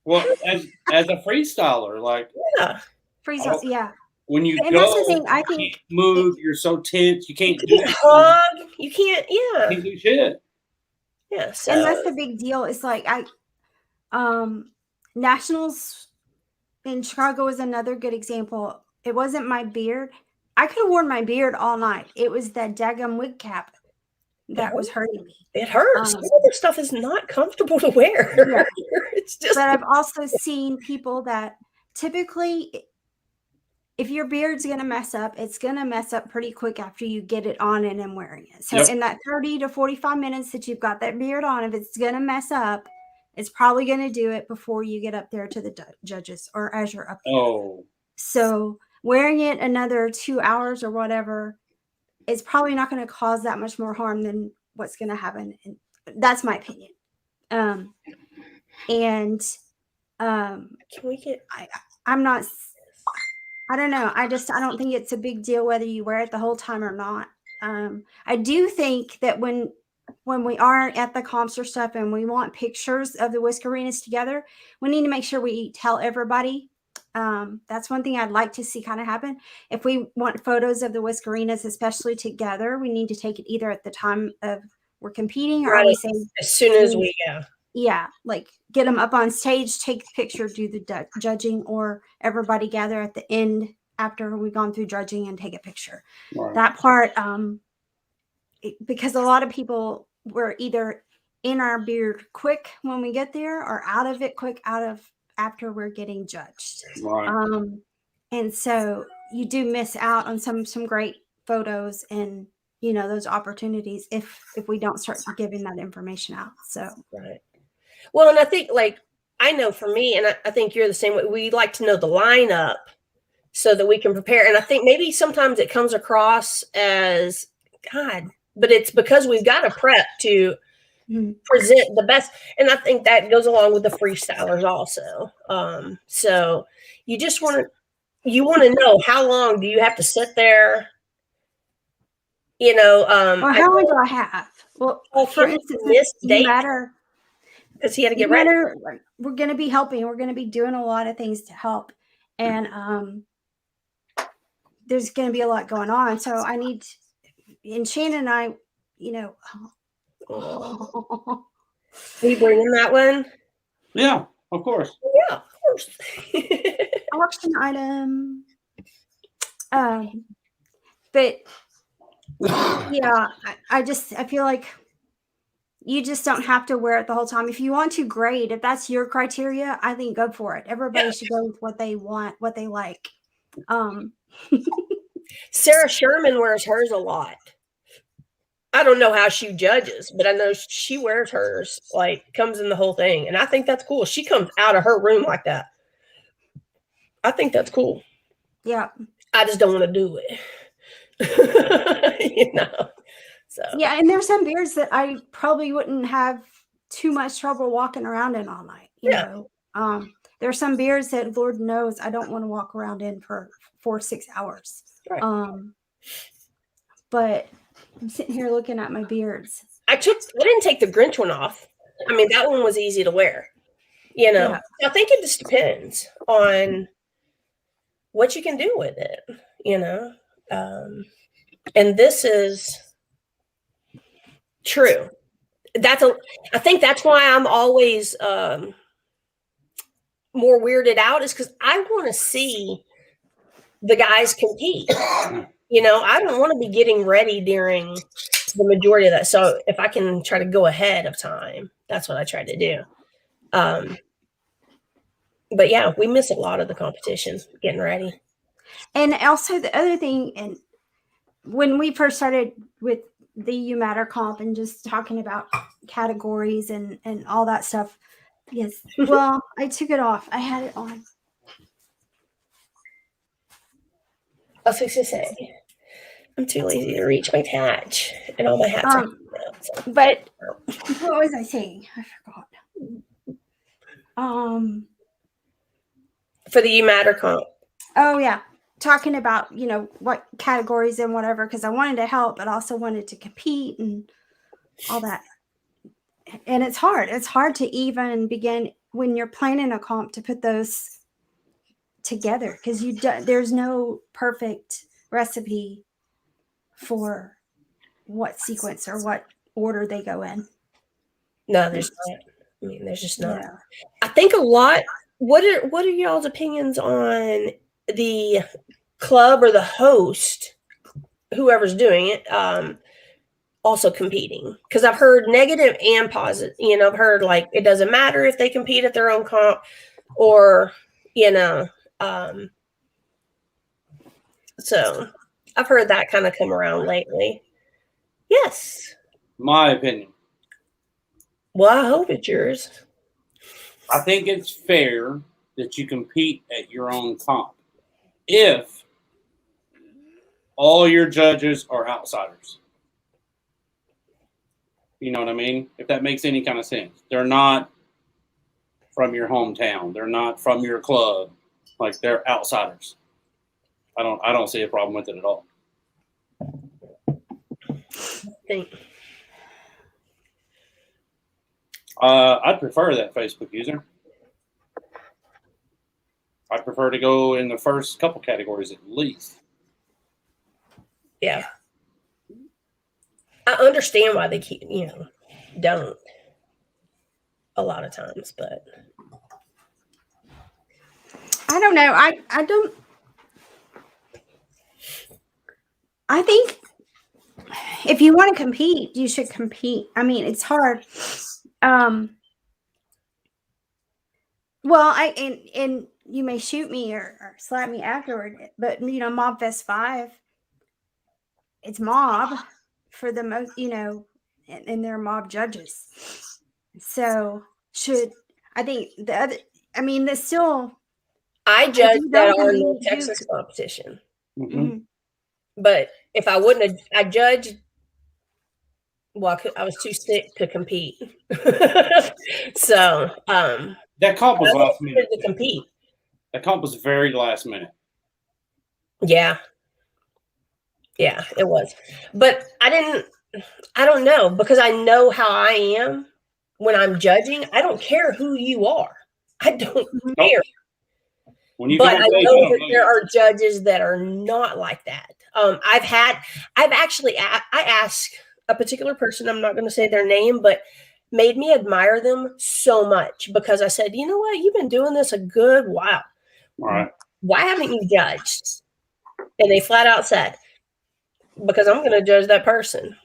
Well, as a freestyler, like freestyle, when you and go, that's the thing, I think, you can't move. You're so tense. You can't hug. You can't. Yeah. You can't do shit. Yeah. So. And that's the big deal. It's like Nationals in Chicago is another good example. It wasn't my beard. I could have worn my beard all night. It was that daggum wig cap that was hurting me. It hurts. Some other stuff is not comfortable to wear. Yeah. It's just. But I've also seen people that typically, if your beard's going to mess up, it's going to mess up pretty quick after you get it on and wearing it. So in that 30 to 45 minutes that you've got that beard on, if it's going to mess up, it's probably going to do it before you get up there to the judges or as you're up there. Oh. So wearing it another 2 hours or whatever, it's probably not going to cause that much more harm than what's going to happen. And that's my opinion. Can we get? I'm not. I don't know. I don't think it's a big deal whether you wear it the whole time or not. I do think that when we are at the comps or stuff and we want pictures of the Whiskerinas together, we need to make sure we tell everybody. That's one thing I'd like to see kind of happen. If we want photos of the Whiskerinas, especially together, we need to take it either at the time of we're competing or we say as soon as we like get them up on stage, take the picture, do the judging, or everybody gather at the end after we've gone through judging and take a picture. Right. That part, because a lot of people were either in our beard quick when we get there or out of it quick after we're getting judged. Right. And so you do miss out on some great photos and those opportunities if we don't start giving that information out. So right. Well, and I think I know for me, and I think you're the same way, we like to know the lineup so that we can prepare. And I think maybe sometimes it comes across as God, but it's because we've got to prep to present the best. And I think that goes along with the freestylers also. So you just want to know how long do you have to sit there? Well, how long do I have? Well, for instance, this date matter because he had to get ready. We're going to be helping. We're going to be doing a lot of things to help, and there's going to be a lot going on. So I need, and Shannon and I, we bring in that one. Yeah, of course. Yeah, of course. Auction item. But yeah, I feel like you just don't have to wear it the whole time. If you want to, great. If that's your criteria, I think go for it. Everybody should go with what they want, what they like. Sarah Sherman wears hers a lot. I don't know how she judges, but I know she wears hers, like comes in the whole thing. And I think that's cool. She comes out of her room like that. I think that's cool. Yeah. I just don't want to do it. So yeah, and there's some beards that I probably wouldn't have too much trouble walking around in all night. You know, there's some beards that Lord knows I don't want to walk around in for 4 or 6 hours. Right. But I'm sitting here looking at my beards. I didn't take the Grinch one off. I mean, that one was easy to wear. I think it just depends on what you can do with it. And this is true. I think that's why I'm always more weirded out, is because I want to see the guys compete. I don't want to be getting ready during the majority of that. So if I can try to go ahead of time, that's what I try to do. But yeah, we miss a lot of the competition getting ready. And also the other thing, and when we first started with the You Matter comp and just talking about categories and all that stuff. Yes. Well, I took it off. I had it on. I was supposed to say, I'm too lazy to reach my patch, and all my hats are out, so. But what was I saying? I forgot. For the You Matter comp. Oh yeah. Talking about, what categories and whatever, because I wanted to help, but also wanted to compete and all that. And it's hard. It's hard to even begin when you're planning a comp to put those together, because there's no perfect recipe for what sequence or what order they go in. No, there's not. I mean, there's just not. Yeah. I think a lot. What are y'all's opinions on the club or the host, whoever's doing it, also competing? Because I've heard negative and positive. I've heard like it doesn't matter if they compete at their own comp, or so I've heard that kind of come around lately. Yes. My opinion. Well, I hope it's yours. I think it's fair that you compete at your own comp if all your judges are outsiders. You know what I mean? If that makes any kind of sense. They're not from your hometown. They're not from your club. Like, they're outsiders. I don't see a problem with it at all. I'd prefer that Facebook user. I'd prefer to go in the first couple categories at least. Yeah. I understand why they keep, don't a lot of times, but I don't know. I think if you want to compete, you should compete. I mean, it's hard. Well, and you may shoot me or slap me afterward, but Mob Fest 5, it's mob for the most, and they're mob judges. So I think there's still. I judged that on the Texas competition. Mm-hmm. But if I wouldn't have, I judged. Well, I was too sick to compete. So that comp was last minute to compete. That comp was very last minute. Yeah, it was. But I don't know, because I know how I am when I'm judging. I don't care who you are. I don't care. But I know that there are judges that are not like that. I asked a particular person, I'm not going to say their name, but made me admire them so much, because I said, you know what? You've been doing this a good while. All right. Why haven't you judged? And they flat out said, because I'm going to judge that person.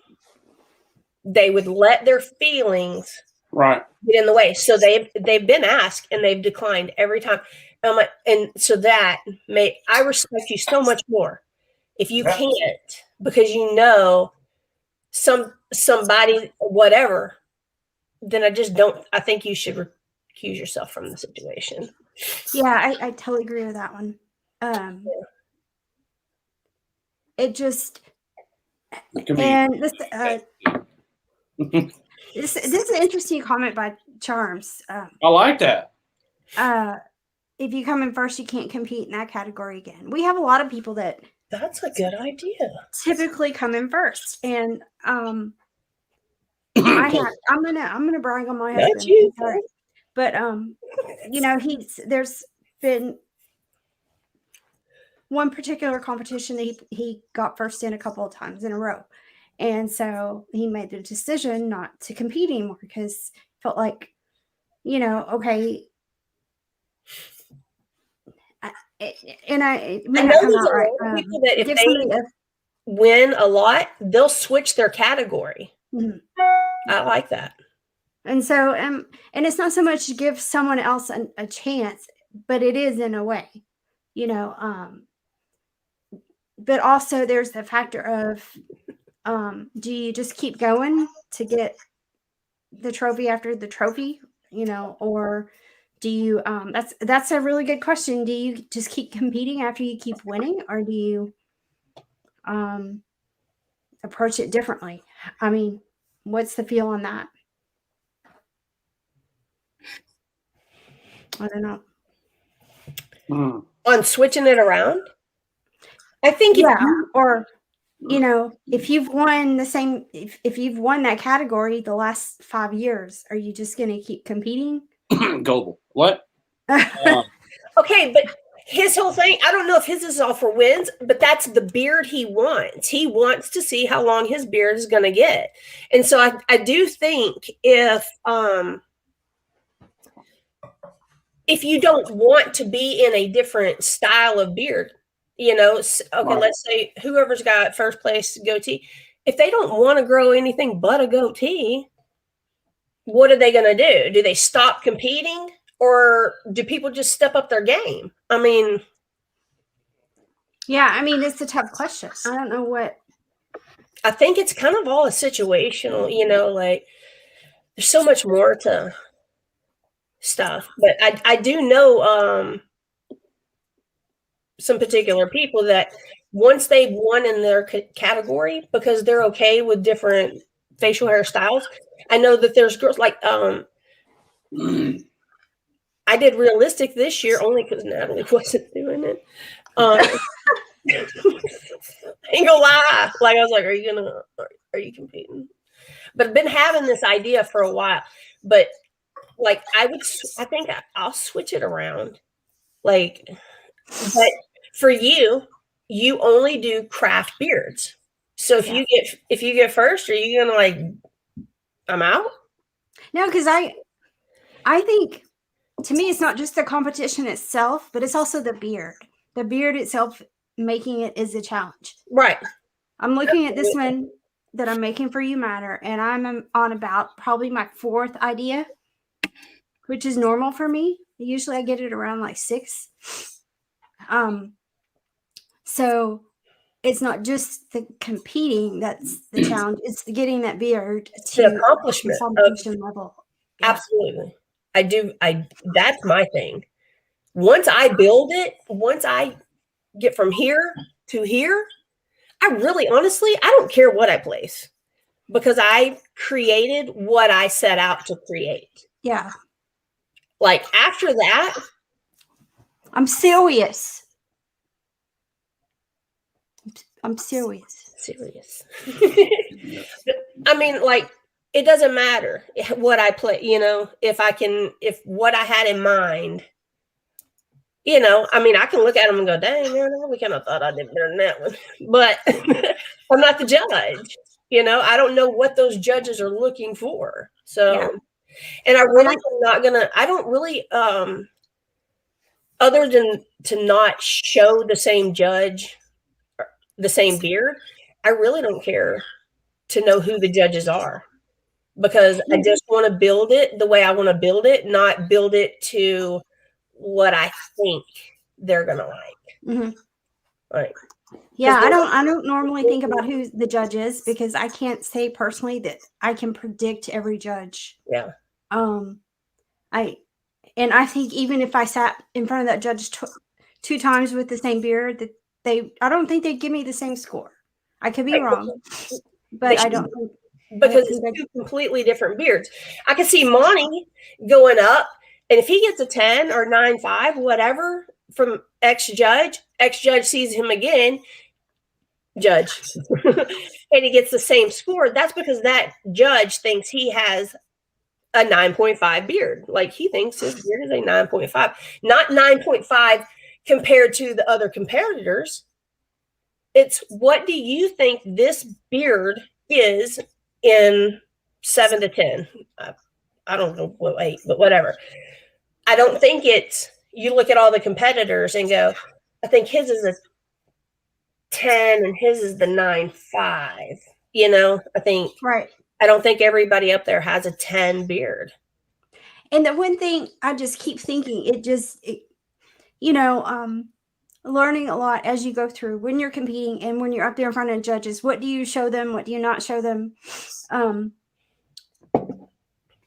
They would let their feelings Right. get in the way. So they've been asked and they've declined every time. And I'm like, and so that I respect you so much more if you can't, because you know somebody whatever, then I think you should recuse yourself from the situation. Yeah, I totally agree with that one. It just, and this this is an interesting comment by Charms. I like that. If you come in first, you can't compete in that category again. We have a lot of people that that's a good idea. Typically come in first, and I'm gonna brag on my husband. You. But there's been one particular competition that he got first in a couple of times in a row. And so he made the decision not to compete anymore because he felt like, okay. People that if they win a lot, they'll switch their category. Mm-hmm. I like that. And so, and it's not so much to give someone else a chance, but it is in a way, but also there's the factor of, do you just keep going to get the trophy after the trophy, or do you, that's a really good question. Do you just keep competing after you keep winning, or do you, approach it differently? I mean, what's the feel on that? I don't know. On switching it around? I think if you've won if you've won that category the last 5 years, are you just going to keep competing? Global. What? Okay, but his whole thing, I don't know if his is all for wins, but that's the beard he wants. He wants to see how long his beard is going to get. And so I do think if you don't want to be in a different style of beard, okay, let's say whoever's got first place goatee, if they don't want to grow anything but a goatee, what are they going to do? Do they stop competing, or do people just step up their game? I mean, it's a tough question. I don't know what. I think it's kind of all a situational, like there's so much more to stuff, but I do know some particular people that once they've won in their category, because they're okay with different facial hairstyles. I know that there's girls like I did realistic this year only because Natalie wasn't doing it. Ain't gonna lie, like I was like, are you competing? But I've been having this idea for a while, but like I think I'll switch it around. Like, but for you only do craft beards. So if you get first, are you gonna like, I'm out? No, because I think to me it's not just the competition itself, but it's also the beard. The beard itself, making it is a challenge. Right. I'm looking at this one that I'm making for You Matter, and I'm on about probably my 4th idea, which is normal for me. Usually I get it around like 6. So it's not just the competing that's the challenge. It's getting that beard to the accomplishment competition level. Yeah. Absolutely. That's my thing. Once I build it, once I get from here to here, I really, honestly, I don't care what I place, because I created what I set out to create. Yeah. Like after that, I'm serious. I'm serious. Serious. I mean, like, it doesn't matter what I play, if what I had in mind, I mean, I can look at them and go, dang, man, I really kind of thought I did better than that one. But I'm not the judge. I don't know what those judges are looking for. So, and I really am not gonna, I don't really, other than to not show the same judge, the same beard, I really don't care to know who the judges are, because I just want to build it the way I want to build it, not build it to what I think they're gonna like. Like, yeah, I don't normally think about who the judge is, because I can't say personally that I can predict every judge. Yeah. I think even if I sat in front of that judge two times with the same beer, that I don't think they'd give me the same score. I could be wrong, but I don't think, because it's two completely different beards. I can see Monty going up, and if he gets a 10 or 9.5, whatever, from X judge sees him again, judge, and he gets the same score. That's because that judge thinks he has a 9.5 beard. Like, he thinks his beard is a 9.5, not 9.5 compared to the other competitors. It's, what do you think this beard is in 7 to 10? I don't know what 8, but whatever. I don't think it's, you look at all the competitors and go, I think his is a 10 and his is the 9.5. You know, I think, right. I don't think everybody up there has a 10 beard. And the one thing I just keep thinking, learning a lot as you go through when you're competing and when you're up there in front of judges. What do you show them? What do you not show them?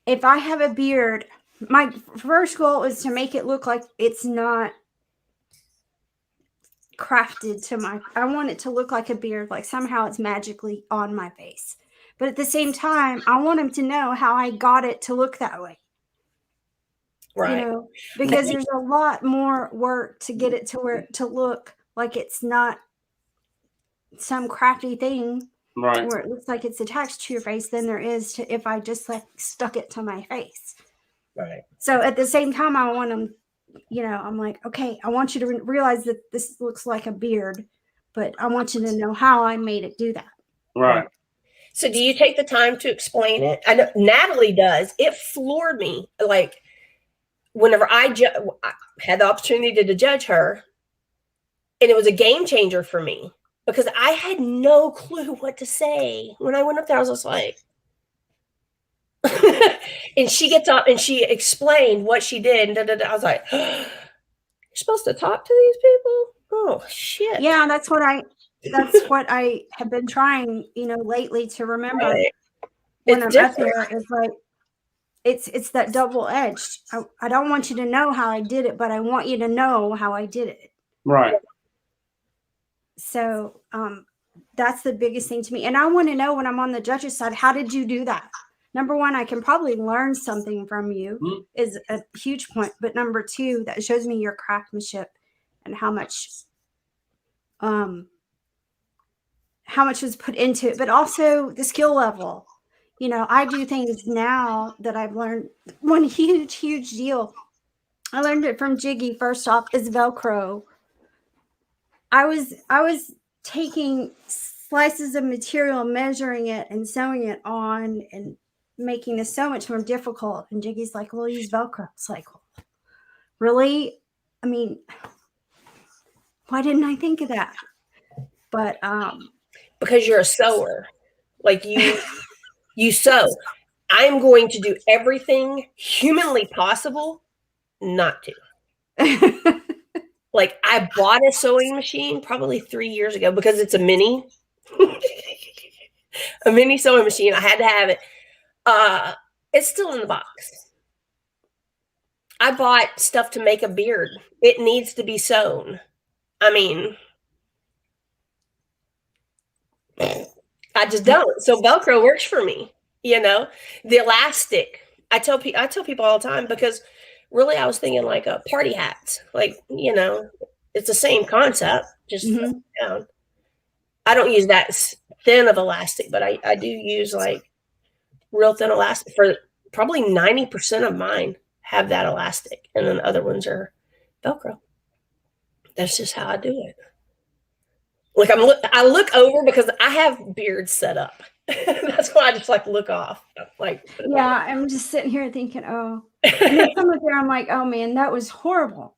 If I have a beard, my first goal is to make it look like it's not crafted to I want it to look like a beard, like somehow it's magically on my face. But at the same time, I want them to know how I got it to look that way. Right. You know, because there's a lot more work to get it to look like it's not some crafty thing, right, where it looks like it's attached to your face, than there is to if I just like stuck it to my face. Right. So at the same time, I want them, I'm like, okay, I want you to realize that this looks like a beard, but I want you to know how I made it do that. Right. So do you take the time to explain it? I know Natalie does. It floored me. Like, whenever I had the opportunity to judge her, and it was a game changer for me, because I had no clue what to say. When I went up there, I was just like, and she gets up and she explained what she did. And I was like, you're supposed to talk to these people? Oh, shit. Yeah, that's what I have been trying, lately, to remember. Right. When I'm up there, it's like, it's that double edged. I don't want you to know how I did it, but I want you to know how I did it. Right. So that's the biggest thing to me. And I want to know, when I'm on the judge's side, how did you do that? Number one, I can probably learn something from you, is a huge point. But number two, that shows me your craftsmanship and how much was put into it, but also the skill level. I do things now that I've learned. One huge deal, I learned it from Jiggy. First off, is Velcro. I was taking slices of material, measuring it and sewing it on, and making this so much more difficult. And Jiggy's like, "We'll use Velcro." It's like, really? I mean, why didn't I think of that? But because you're a sewer, like you sew. I'm going to do everything humanly possible not to. Like, I bought a sewing machine probably 3 years ago because it's a mini sewing machine. I had to have it. It's still in the box. I bought stuff to make a beard. It needs to be sewn. I mean, I just don't. So Velcro works for me. The elastic. I tell people all the time, because really I was thinking like a party hats. Like, it's the same concept, just down. I don't use that thin of elastic, but I do use like real thin elastic. For probably 90% of mine have that elastic, and then the other ones are Velcro. That's just how I do it. Like, I look over because I have beards set up. That's why I just like look off. Like, yeah, I'm just sitting here thinking, oh, and then some of there, I'm like, oh man, that was horrible.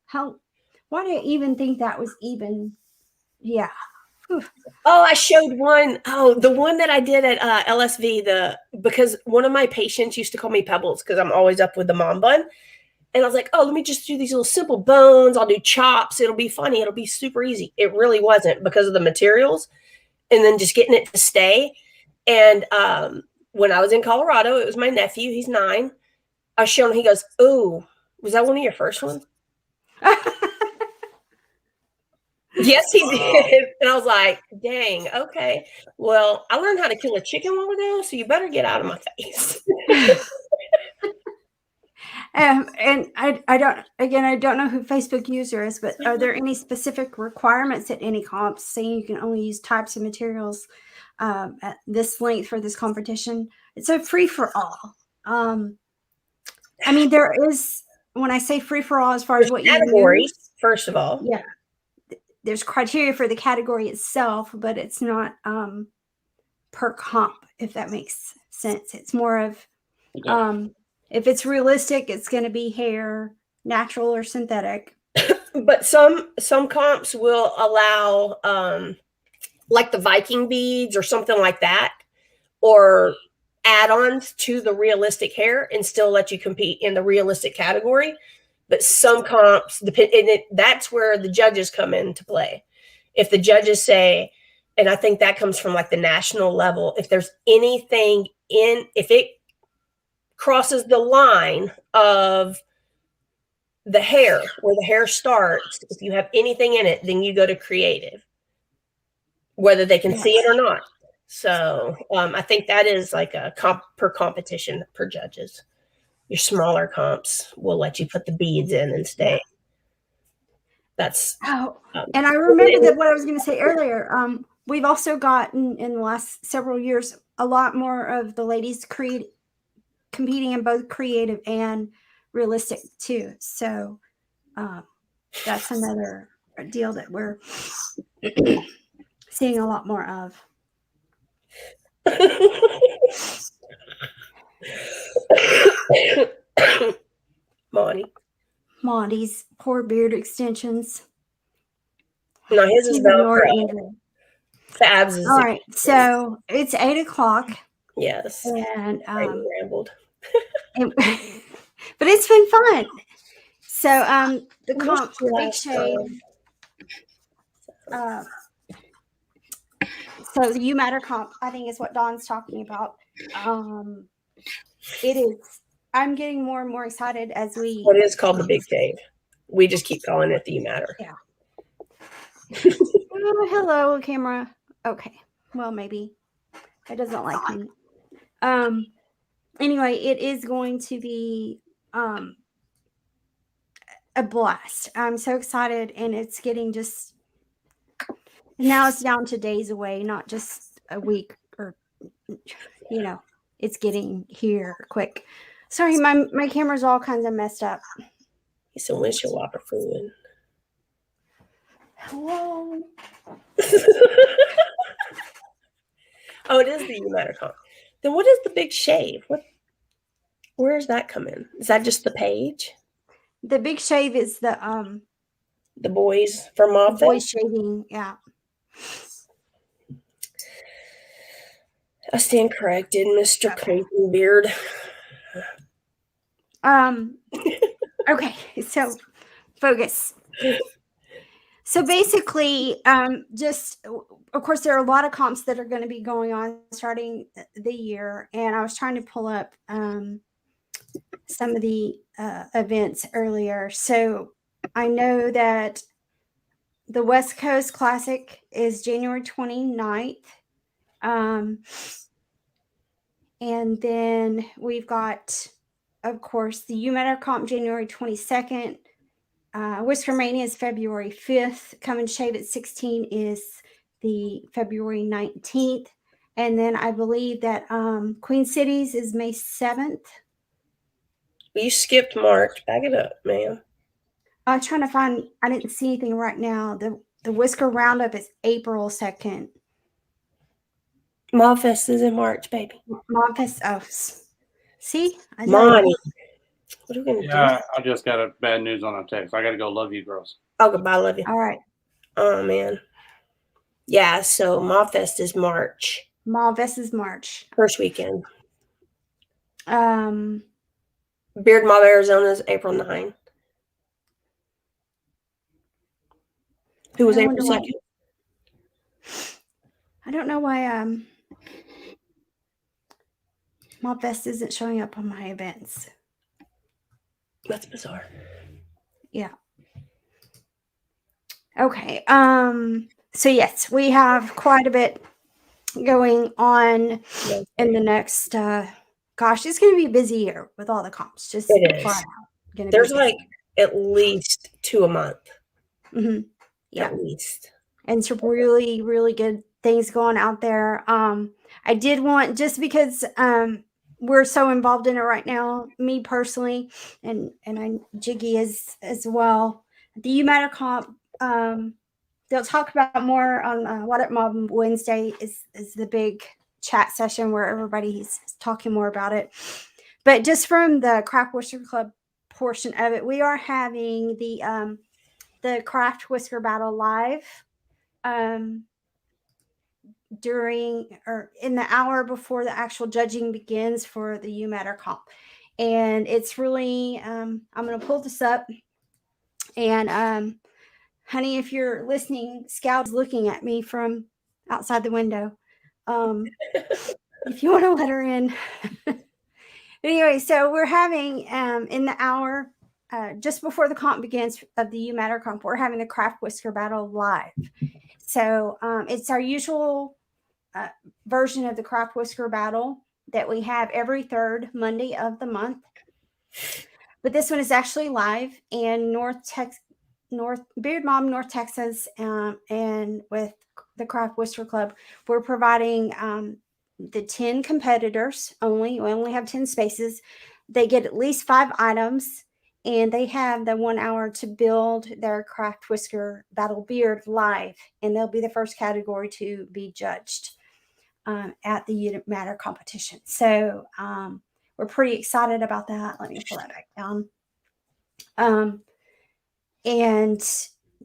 Why do I even think that was even? Yeah. Oh, I showed one. Oh, the one that I did at LSV. Because one of my patients used to call me Pebbles because I'm always up with the mom bun. And I was like, oh, let me just do these little simple bones. I'll do chops. It'll be funny. It'll be super easy. It really wasn't because of the materials and then just getting it to stay. And when I was in Colorado, it was my nephew. He's 9. I showed him. He goes, "Oh, was that one of your first ones?" Yes, he did. And I was like, dang, okay. Well, I learned how to kill a chicken while ago, so you better get out of my face. And I don't know who Facebook user is, but are there any specific requirements at any comps saying you can only use types of materials at this length for this competition? It's a free for all. I mean, there is, when I say free for all, as far as what categories, you use, first of all. Yeah. There's criteria for the category itself, but it's not per comp, if that makes sense. It's more of if it's realistic, it's going to be hair, natural or synthetic. But some comps will allow like the Viking beads or something like that, or add-ons to the realistic hair and still let you compete in the realistic category. But some comps depend, and that's where the judges come into play. If the judges say, and I think that comes from like the national level, if there's anything if it crosses the line of the hair, where the hair starts, if you have anything in it, then you go to creative, whether they can see it or not. So I think that is like a comp per competition per judges. Your smaller comps will let you put the beads in and stay. That's and I remember that what I was going to say earlier. We've also gotten in the last several years a lot more of the ladies competing in both creative and realistic too. So that's another deal that we're seeing a lot more of. Monty's poor beard extensions. No, his is Velcro. Fabs is all right. So it's 8:00. Yes. And rambled. But it's been fun. So the comp big shave. So the You Matter comp, I think, is what Dawn's talking about. It is. I'm getting more and more excited as we. What is called the big shave? We just keep calling it the You Matter. Yeah. Oh, hello, camera. Okay. Well, maybe it doesn't like me. Anyway, it is going to be a blast. I'm so excited, and it's getting just now it's down to days away, not just a week or it's getting here quick. Sorry, my camera's all kinds of messed up. It's a windshield wiper fluid. Hello. Oh, it is the You Matter comp. Then what is the big shave? Where does that come in? Is that just the page? The big shave is the boys from Moffett. Boys shaving, yeah. I stand corrected, Mr. Clayton Beard. Okay, so focus. So basically, just of course, there are a lot of comps that are going to be going on starting the year, and I was trying to pull up some of the events earlier. So I know that the West Coast Classic is January 29th. And then we've got, of course, the You Matter comp January 22nd. Whisker Mania is February 5th. Come and Shave at 16 is the February 19th. And then I believe that Queen Cities is May 7th. You skipped March. Back it up, ma'am. I'm trying to find, I didn't see anything right now. The Whisker Roundup is April 2nd. Mobfest is in March, baby. Mobfest, oh, see? Monty. What are we going to do? I just got a bad news on a text. I got to go. Love you, girls. Oh, goodbye. Love you. All right. Oh, man. Yeah, so Mob Fest is March. Mob Fest is March. First weekend. Um, Beard Mob Arizona is April 9. Who was April 2nd? I don't know why Mob Fest isn't showing up on my events. That's bizarre. Yeah. Okay. So yes, we have quite a bit going on in the next gosh, it's gonna be a busy year with all the comps. Just it is. There's like at least 2 a month. Mm-hmm. Yeah. At least. And some really, really good things going out there. I did want, just because we're so involved in it right now, me personally, and I Jiggy is as well. The U Matter Comp, they'll talk about more on What Up Mob Wednesday is the big chat session where everybody's talking more about it. But just from the Craft Whisker Club portion of it, we are having the Craft Whisker Battle live during or in the hour before the actual judging begins for the U Matter Comp. And it's really, I'm going to pull this up. And honey, if you're listening, Scout's looking at me from outside the window. If you want to let her in. Anyway, so we're having in the hour just before the comp begins of the U Matter Comp, we're having the Craft Whisker Battle live. So it's our usual version of the Craft Whisker Battle that we have every third Monday of the month. But this one is actually live in Beard Mob, North Texas, and with the Craft Whisker Club, we're providing the 10 competitors only. We only have 10 spaces. They get at least 5 items, and they have the 1 hour to build their Craft Whisker Battle beard live, and they'll be the first category to be judged at the U Matter competition. So we're pretty excited about that. Let me pull that back down. And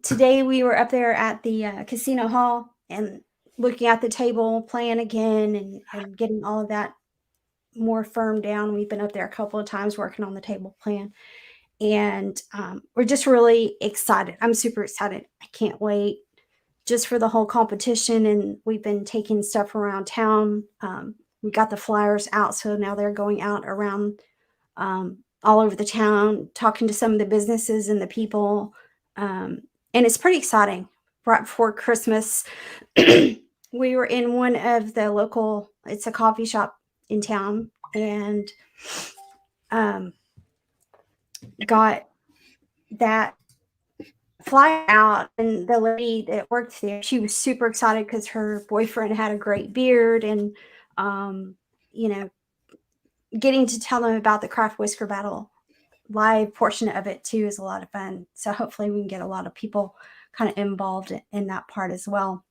today we were up there at the casino hall and looking at the table plan again and getting all of that more firm down. We've been up there a couple of times working on the table plan, and we're just really excited. I'm super excited. I can't wait just for the whole competition. And we've been taking stuff around town. We got the flyers out, so now they're going out around all over the town, talking to some of the businesses and the people. And it's pretty exciting. Right before Christmas, we were in one of the local, it's a coffee shop in town, and got that fly out, and the lady that worked there, she was super excited because her boyfriend had a great beard, and getting to tell them about the Craft Whisker Battle live portion of it too is a lot of fun. So hopefully we can get a lot of people kind of involved in that part as well.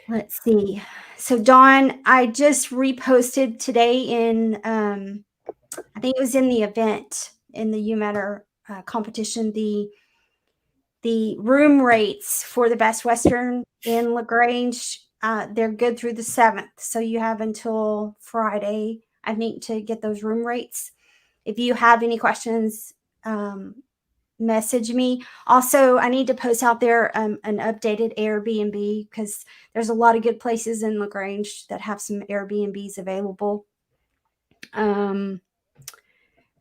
Let's see. So Dawn, I just reposted today in I think it was in the event in the U Matter competition, the room rates for the Best Western in LaGrange. They're good through the 7th. So you have until Friday, I think, to get those room rates. If you have any questions, message me. Also, I need to post out there an updated Airbnb, because there's a lot of good places in LaGrange that have some Airbnbs available.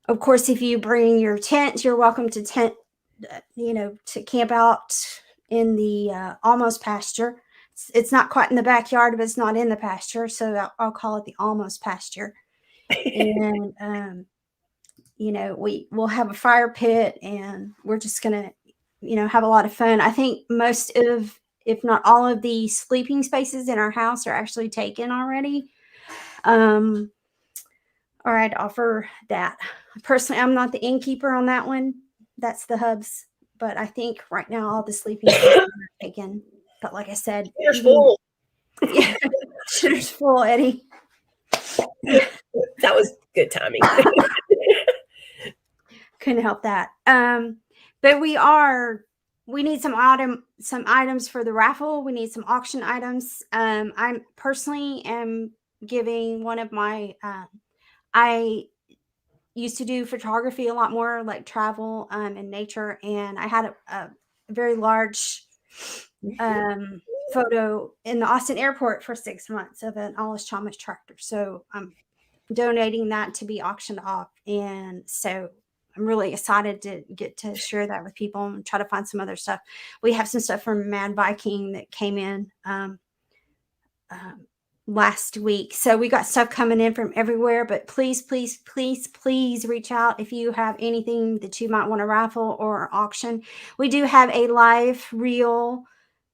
Of course, if you bring your tent, you're welcome to to camp out in the almost pasture. It's not quite in the backyard, but it's not in the pasture, so I'll call it the almost pasture. And we'll have a fire pit, and we're just gonna have a lot of fun. I think most of, if not all of, the sleeping spaces in our house are actually taken already. Or I'd offer that. Personally, I'm not the innkeeper on that one. That's the hubs. But I think right now all the sleeping spaces are taken. But like I said, Shitter's full. Yeah, shitter's full, Eddie. That was good timing. Couldn't help that. But we are we need some items for the raffle. We need some auction items. I'm personally am giving one of my I used to do photography a lot more, like travel and nature, and I had a very large photo in the Austin airport for 6 months of an Allis Chalmers tractor. So I'm donating that to be auctioned off, and so I'm really excited to get to share that with people and try to find some other stuff. We have some stuff from Mad Viking that came in last week. So we got stuff coming in from everywhere, but please, please, please, please reach out if you have anything that you might want to raffle or auction. We do have a live, real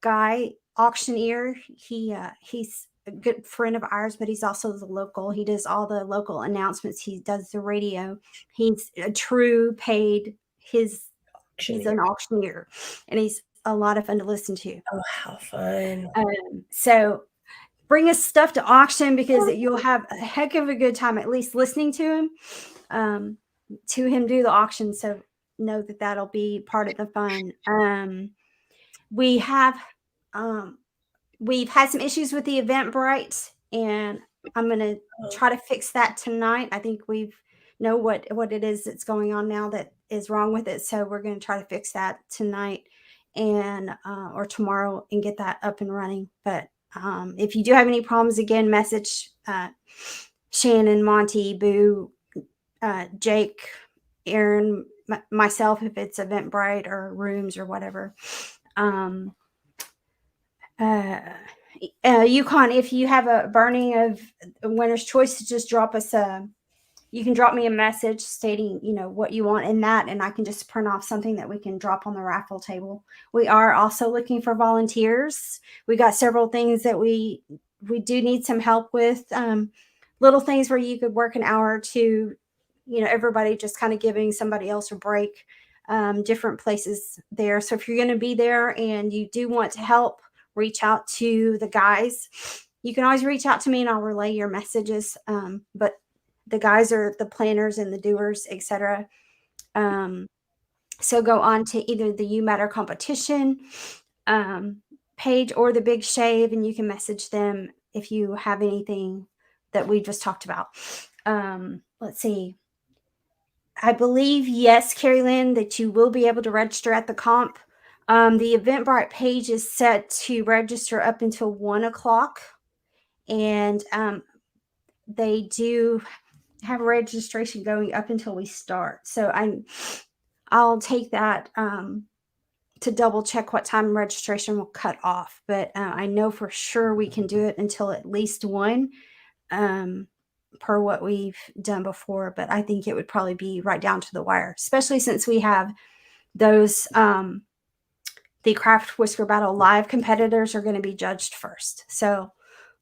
guy auctioneer. He's a good friend of ours, but he's also the local. He does all the local announcements. He does the radio. He's a true paid. He's an auctioneer, and he's a lot of fun to listen to. Oh, how fun! So bring us stuff to auction because you'll have a heck of a good time at least listening to him do the auction. So know that that'll be part of the fun. We've had some issues with the Eventbrite, and I'm going to try to fix that tonight. I think we know what it is that's going on now that is wrong with it. So we're going to try to fix that tonight and or tomorrow and get that up and running. But if you do have any problems, again, message Shannon, Monty, Boo, Jake, Aaron, myself, if it's Eventbrite or Rooms or whatever. Yukon, if you have a burning of winner's choice, just drop us you can drop me a message stating, what you want in that, and I can just print off something that we can drop on the raffle table. We are also looking for volunteers. We got several things that we do need some help with. Little things where you could work an hour or two, everybody just kind of giving somebody else a break, different places there. So if you're going to be there and you do want to help, reach out to the guys. You can always reach out to me and I'll relay your messages. But the guys are the planners and the doers, etc. So go on to either the You Matter competition page or the Big Shave, and you can message them if you have anything that we just talked about. Let's see. I believe, yes, Carrie Lynn, that you will be able to register at the comp. The Eventbrite page is set to register up until 1:00, and they do have registration going up until we start. So I'll take that to double check what time registration will cut off. But I know for sure we can do it until at least 1, per what we've done before. But I think it would probably be right down to the wire, especially since we have those the Craft Whisker Battle live competitors are going to be judged first. So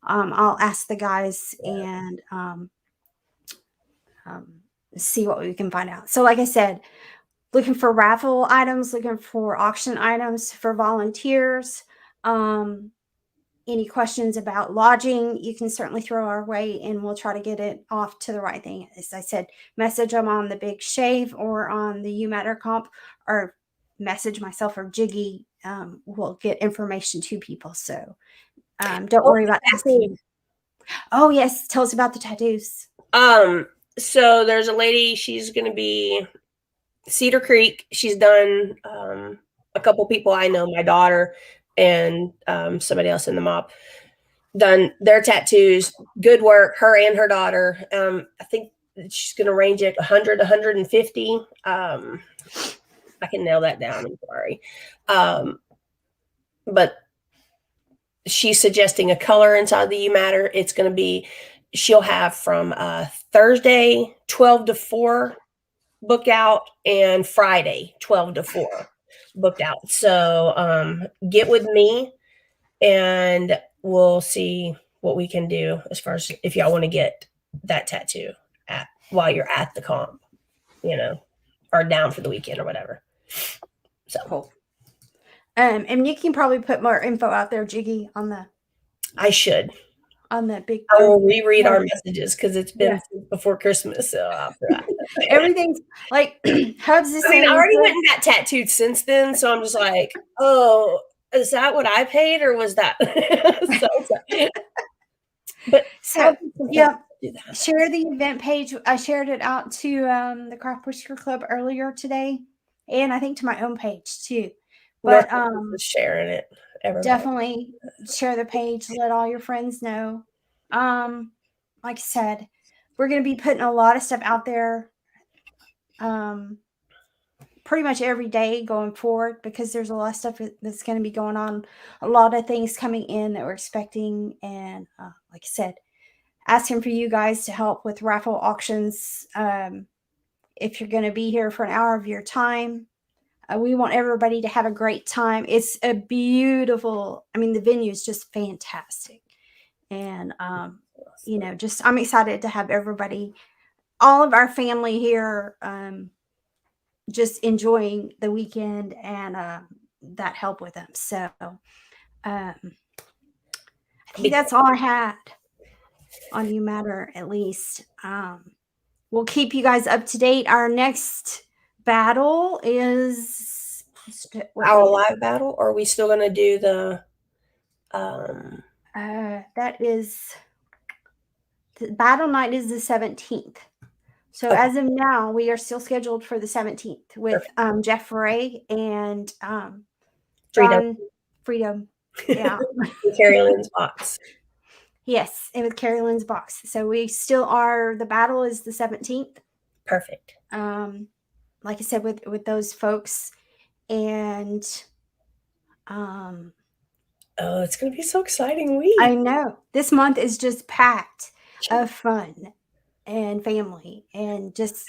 I'll ask the guys and see what we can find out. So like I said, looking for raffle items, looking for auction items for volunteers. Any questions about lodging, you can certainly throw our way and we'll try to get it off to the right thing. As I said, message them on the Big Shave or on the You Matter comp, or message myself or Jiggy. We'll get information to people. So don't worry about asking. Oh, yes. Tell us about the tattoos. So there's a lady, she's going to be Cedar Creek. She's done a couple people I know, my daughter and somebody else in the mob, done their tattoos. Good work, her and her daughter. I think she's going to range at 100, 150. I can nail that down. I'm sorry. But she's suggesting a color inside the You Matter. It's going to be, she'll have from Thursday 12 to 4 booked out and Friday 12 to 4 booked out. So get with me and we'll see what we can do as far as if y'all want to get that tattoo while you're at the comp, or down for the weekend or whatever. So cool. And you can probably put more info out there, Jiggy, on the. I should. on the big. I will reread our messages because it's been before Christmas. So after that, everything's like Hubs is saying. I already went and got tattooed since then, so I'm just like, oh, is that what I paid, or was that? But so yeah, share the event page. I shared it out to the Craft Whisker Club earlier today, and I think to my own page too. But sharing it, everybody. Definitely share the page. Let all your friends know. Like I said, we're going to be putting a lot of stuff out there. Pretty much every day going forward, because there's a lot of stuff that's going to be going on, a lot of things coming in that we're expecting. And like I said, asking for you guys to help with raffle auctions. If you're going to be here for an hour of your time, we want everybody to have a great time. It's a beautiful, the venue is just fantastic. And, just, I'm excited to have everybody, all of our family here, just enjoying the weekend and that help with them. So I think that's all I had on You Matter, at least. We'll keep you guys up to date. Our next battle is our live battle, or are we still going to do the that is the battle night is the 17th. So as of now, we are still scheduled for the 17th with Jeff Ray and Freedom. Yeah. Carrie Lynn's box. Yes, and with Carrie Lynn's box. So we still are, the battle is the 17th. Perfect. Like I said, with those folks. And it's gonna be so exciting week. I know. This month is just packed of fun and family, and just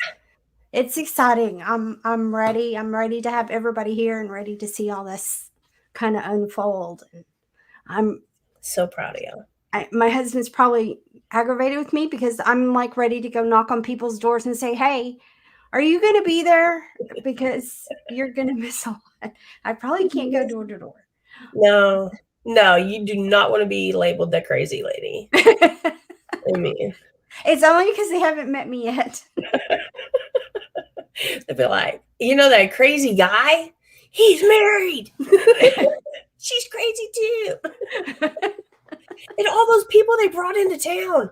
it's exciting. I'm ready. I'm ready to have everybody here and ready to see all this kind of unfold. And I'm so proud of you. My husband's probably aggravated with me because I'm like ready to go knock on people's doors and say, hey, are you going to be there? Because you're going to miss a lot. I probably can't go door to door. No, you do not want to be labeled the crazy lady. It's only because they haven't met me yet. They'll be like, that crazy guy? He's married. She's crazy too. And all those people they brought into town.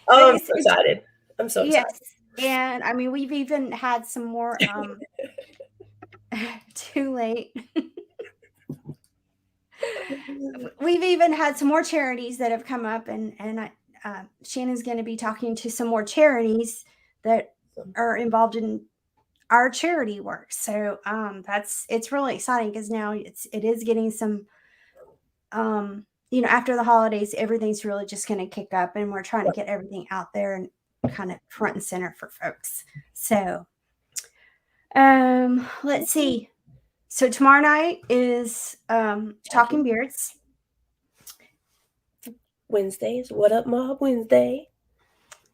I'm so excited. I'm so excited. Yes. And we've even had some more too late. We've even had some more charities that have come up, and Shannon's going to be talking to some more charities that are involved in our charity work. So it's really exciting because now it is getting some, after the holidays, everything's really just going to kick up, and we're trying to get everything out there and kind of front and center for folks. So let's see. So tomorrow night is Talking Beards. Wednesdays, What Up Mob Wednesday.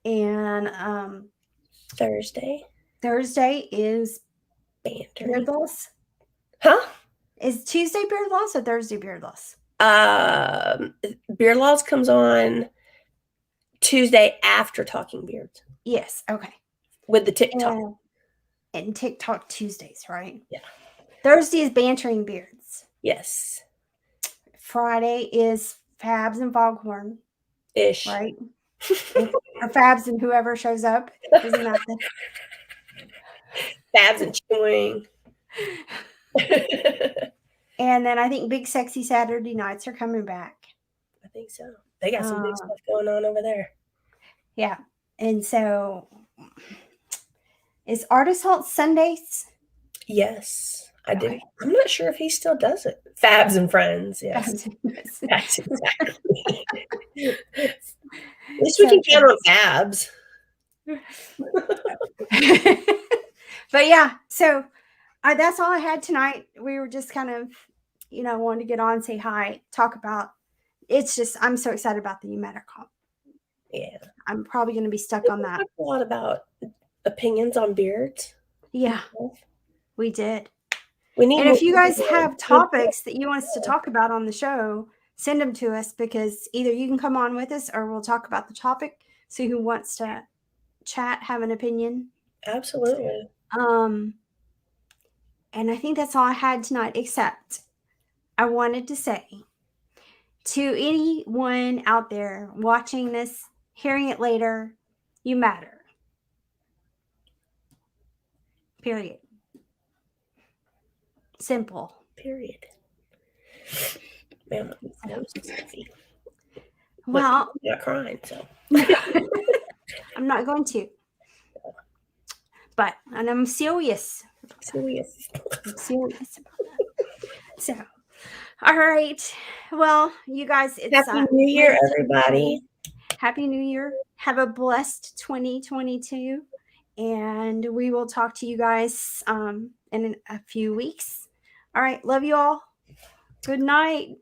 And Thursday is Banter. Beard Loss. Huh? Is Tuesday Beard Loss or Thursday Beard Loss? Beard Loss comes on Tuesday after Talking Beards. Yes. Okay. With the TikTok. And TikTok Tuesdays, right? Yeah. Thursday is Bantering Beards. Yes. Friday is Fabs and Foghorn. Ish. Right? Or Fabs and whoever shows up. Isn't that Fabs and Chewing. And then I think Big Sexy Saturday Nights are coming back. I think so. They got some big stuff going on over there. Yeah. And so is Artist Halt Sundays? Yes. I do. I'm not sure if he still does it. Fabs and Friends, yes. That's exactly. At least we can count on Fabs. But yeah, so that's all I had tonight. We were just kind of, wanted to get on, say hi, talk about. It's just, I'm so excited about the You Matter Comp. Yeah. I'm probably going to be stuck on that. We talked a lot about opinions on beards. Yeah, we did. And if you guys have topics that you want us to talk about on the show, send them to us, because either you can come on with us or we'll talk about the topic. See who wants to chat, have an opinion. Absolutely. And I think that's all I had tonight, except I wanted to say to anyone out there watching this, hearing it later, you matter. Period. Simple. Period. Man, my nose is heavy. Well, I'm not crying, so. I'm not going to. And I'm serious. Serious. I'm serious about that. So, all right. Well, you guys, it's Happy New Year, everybody. Happy New Year. Have a blessed 2022. And we will talk to you guys in a few weeks. All right. Love you all. Good night.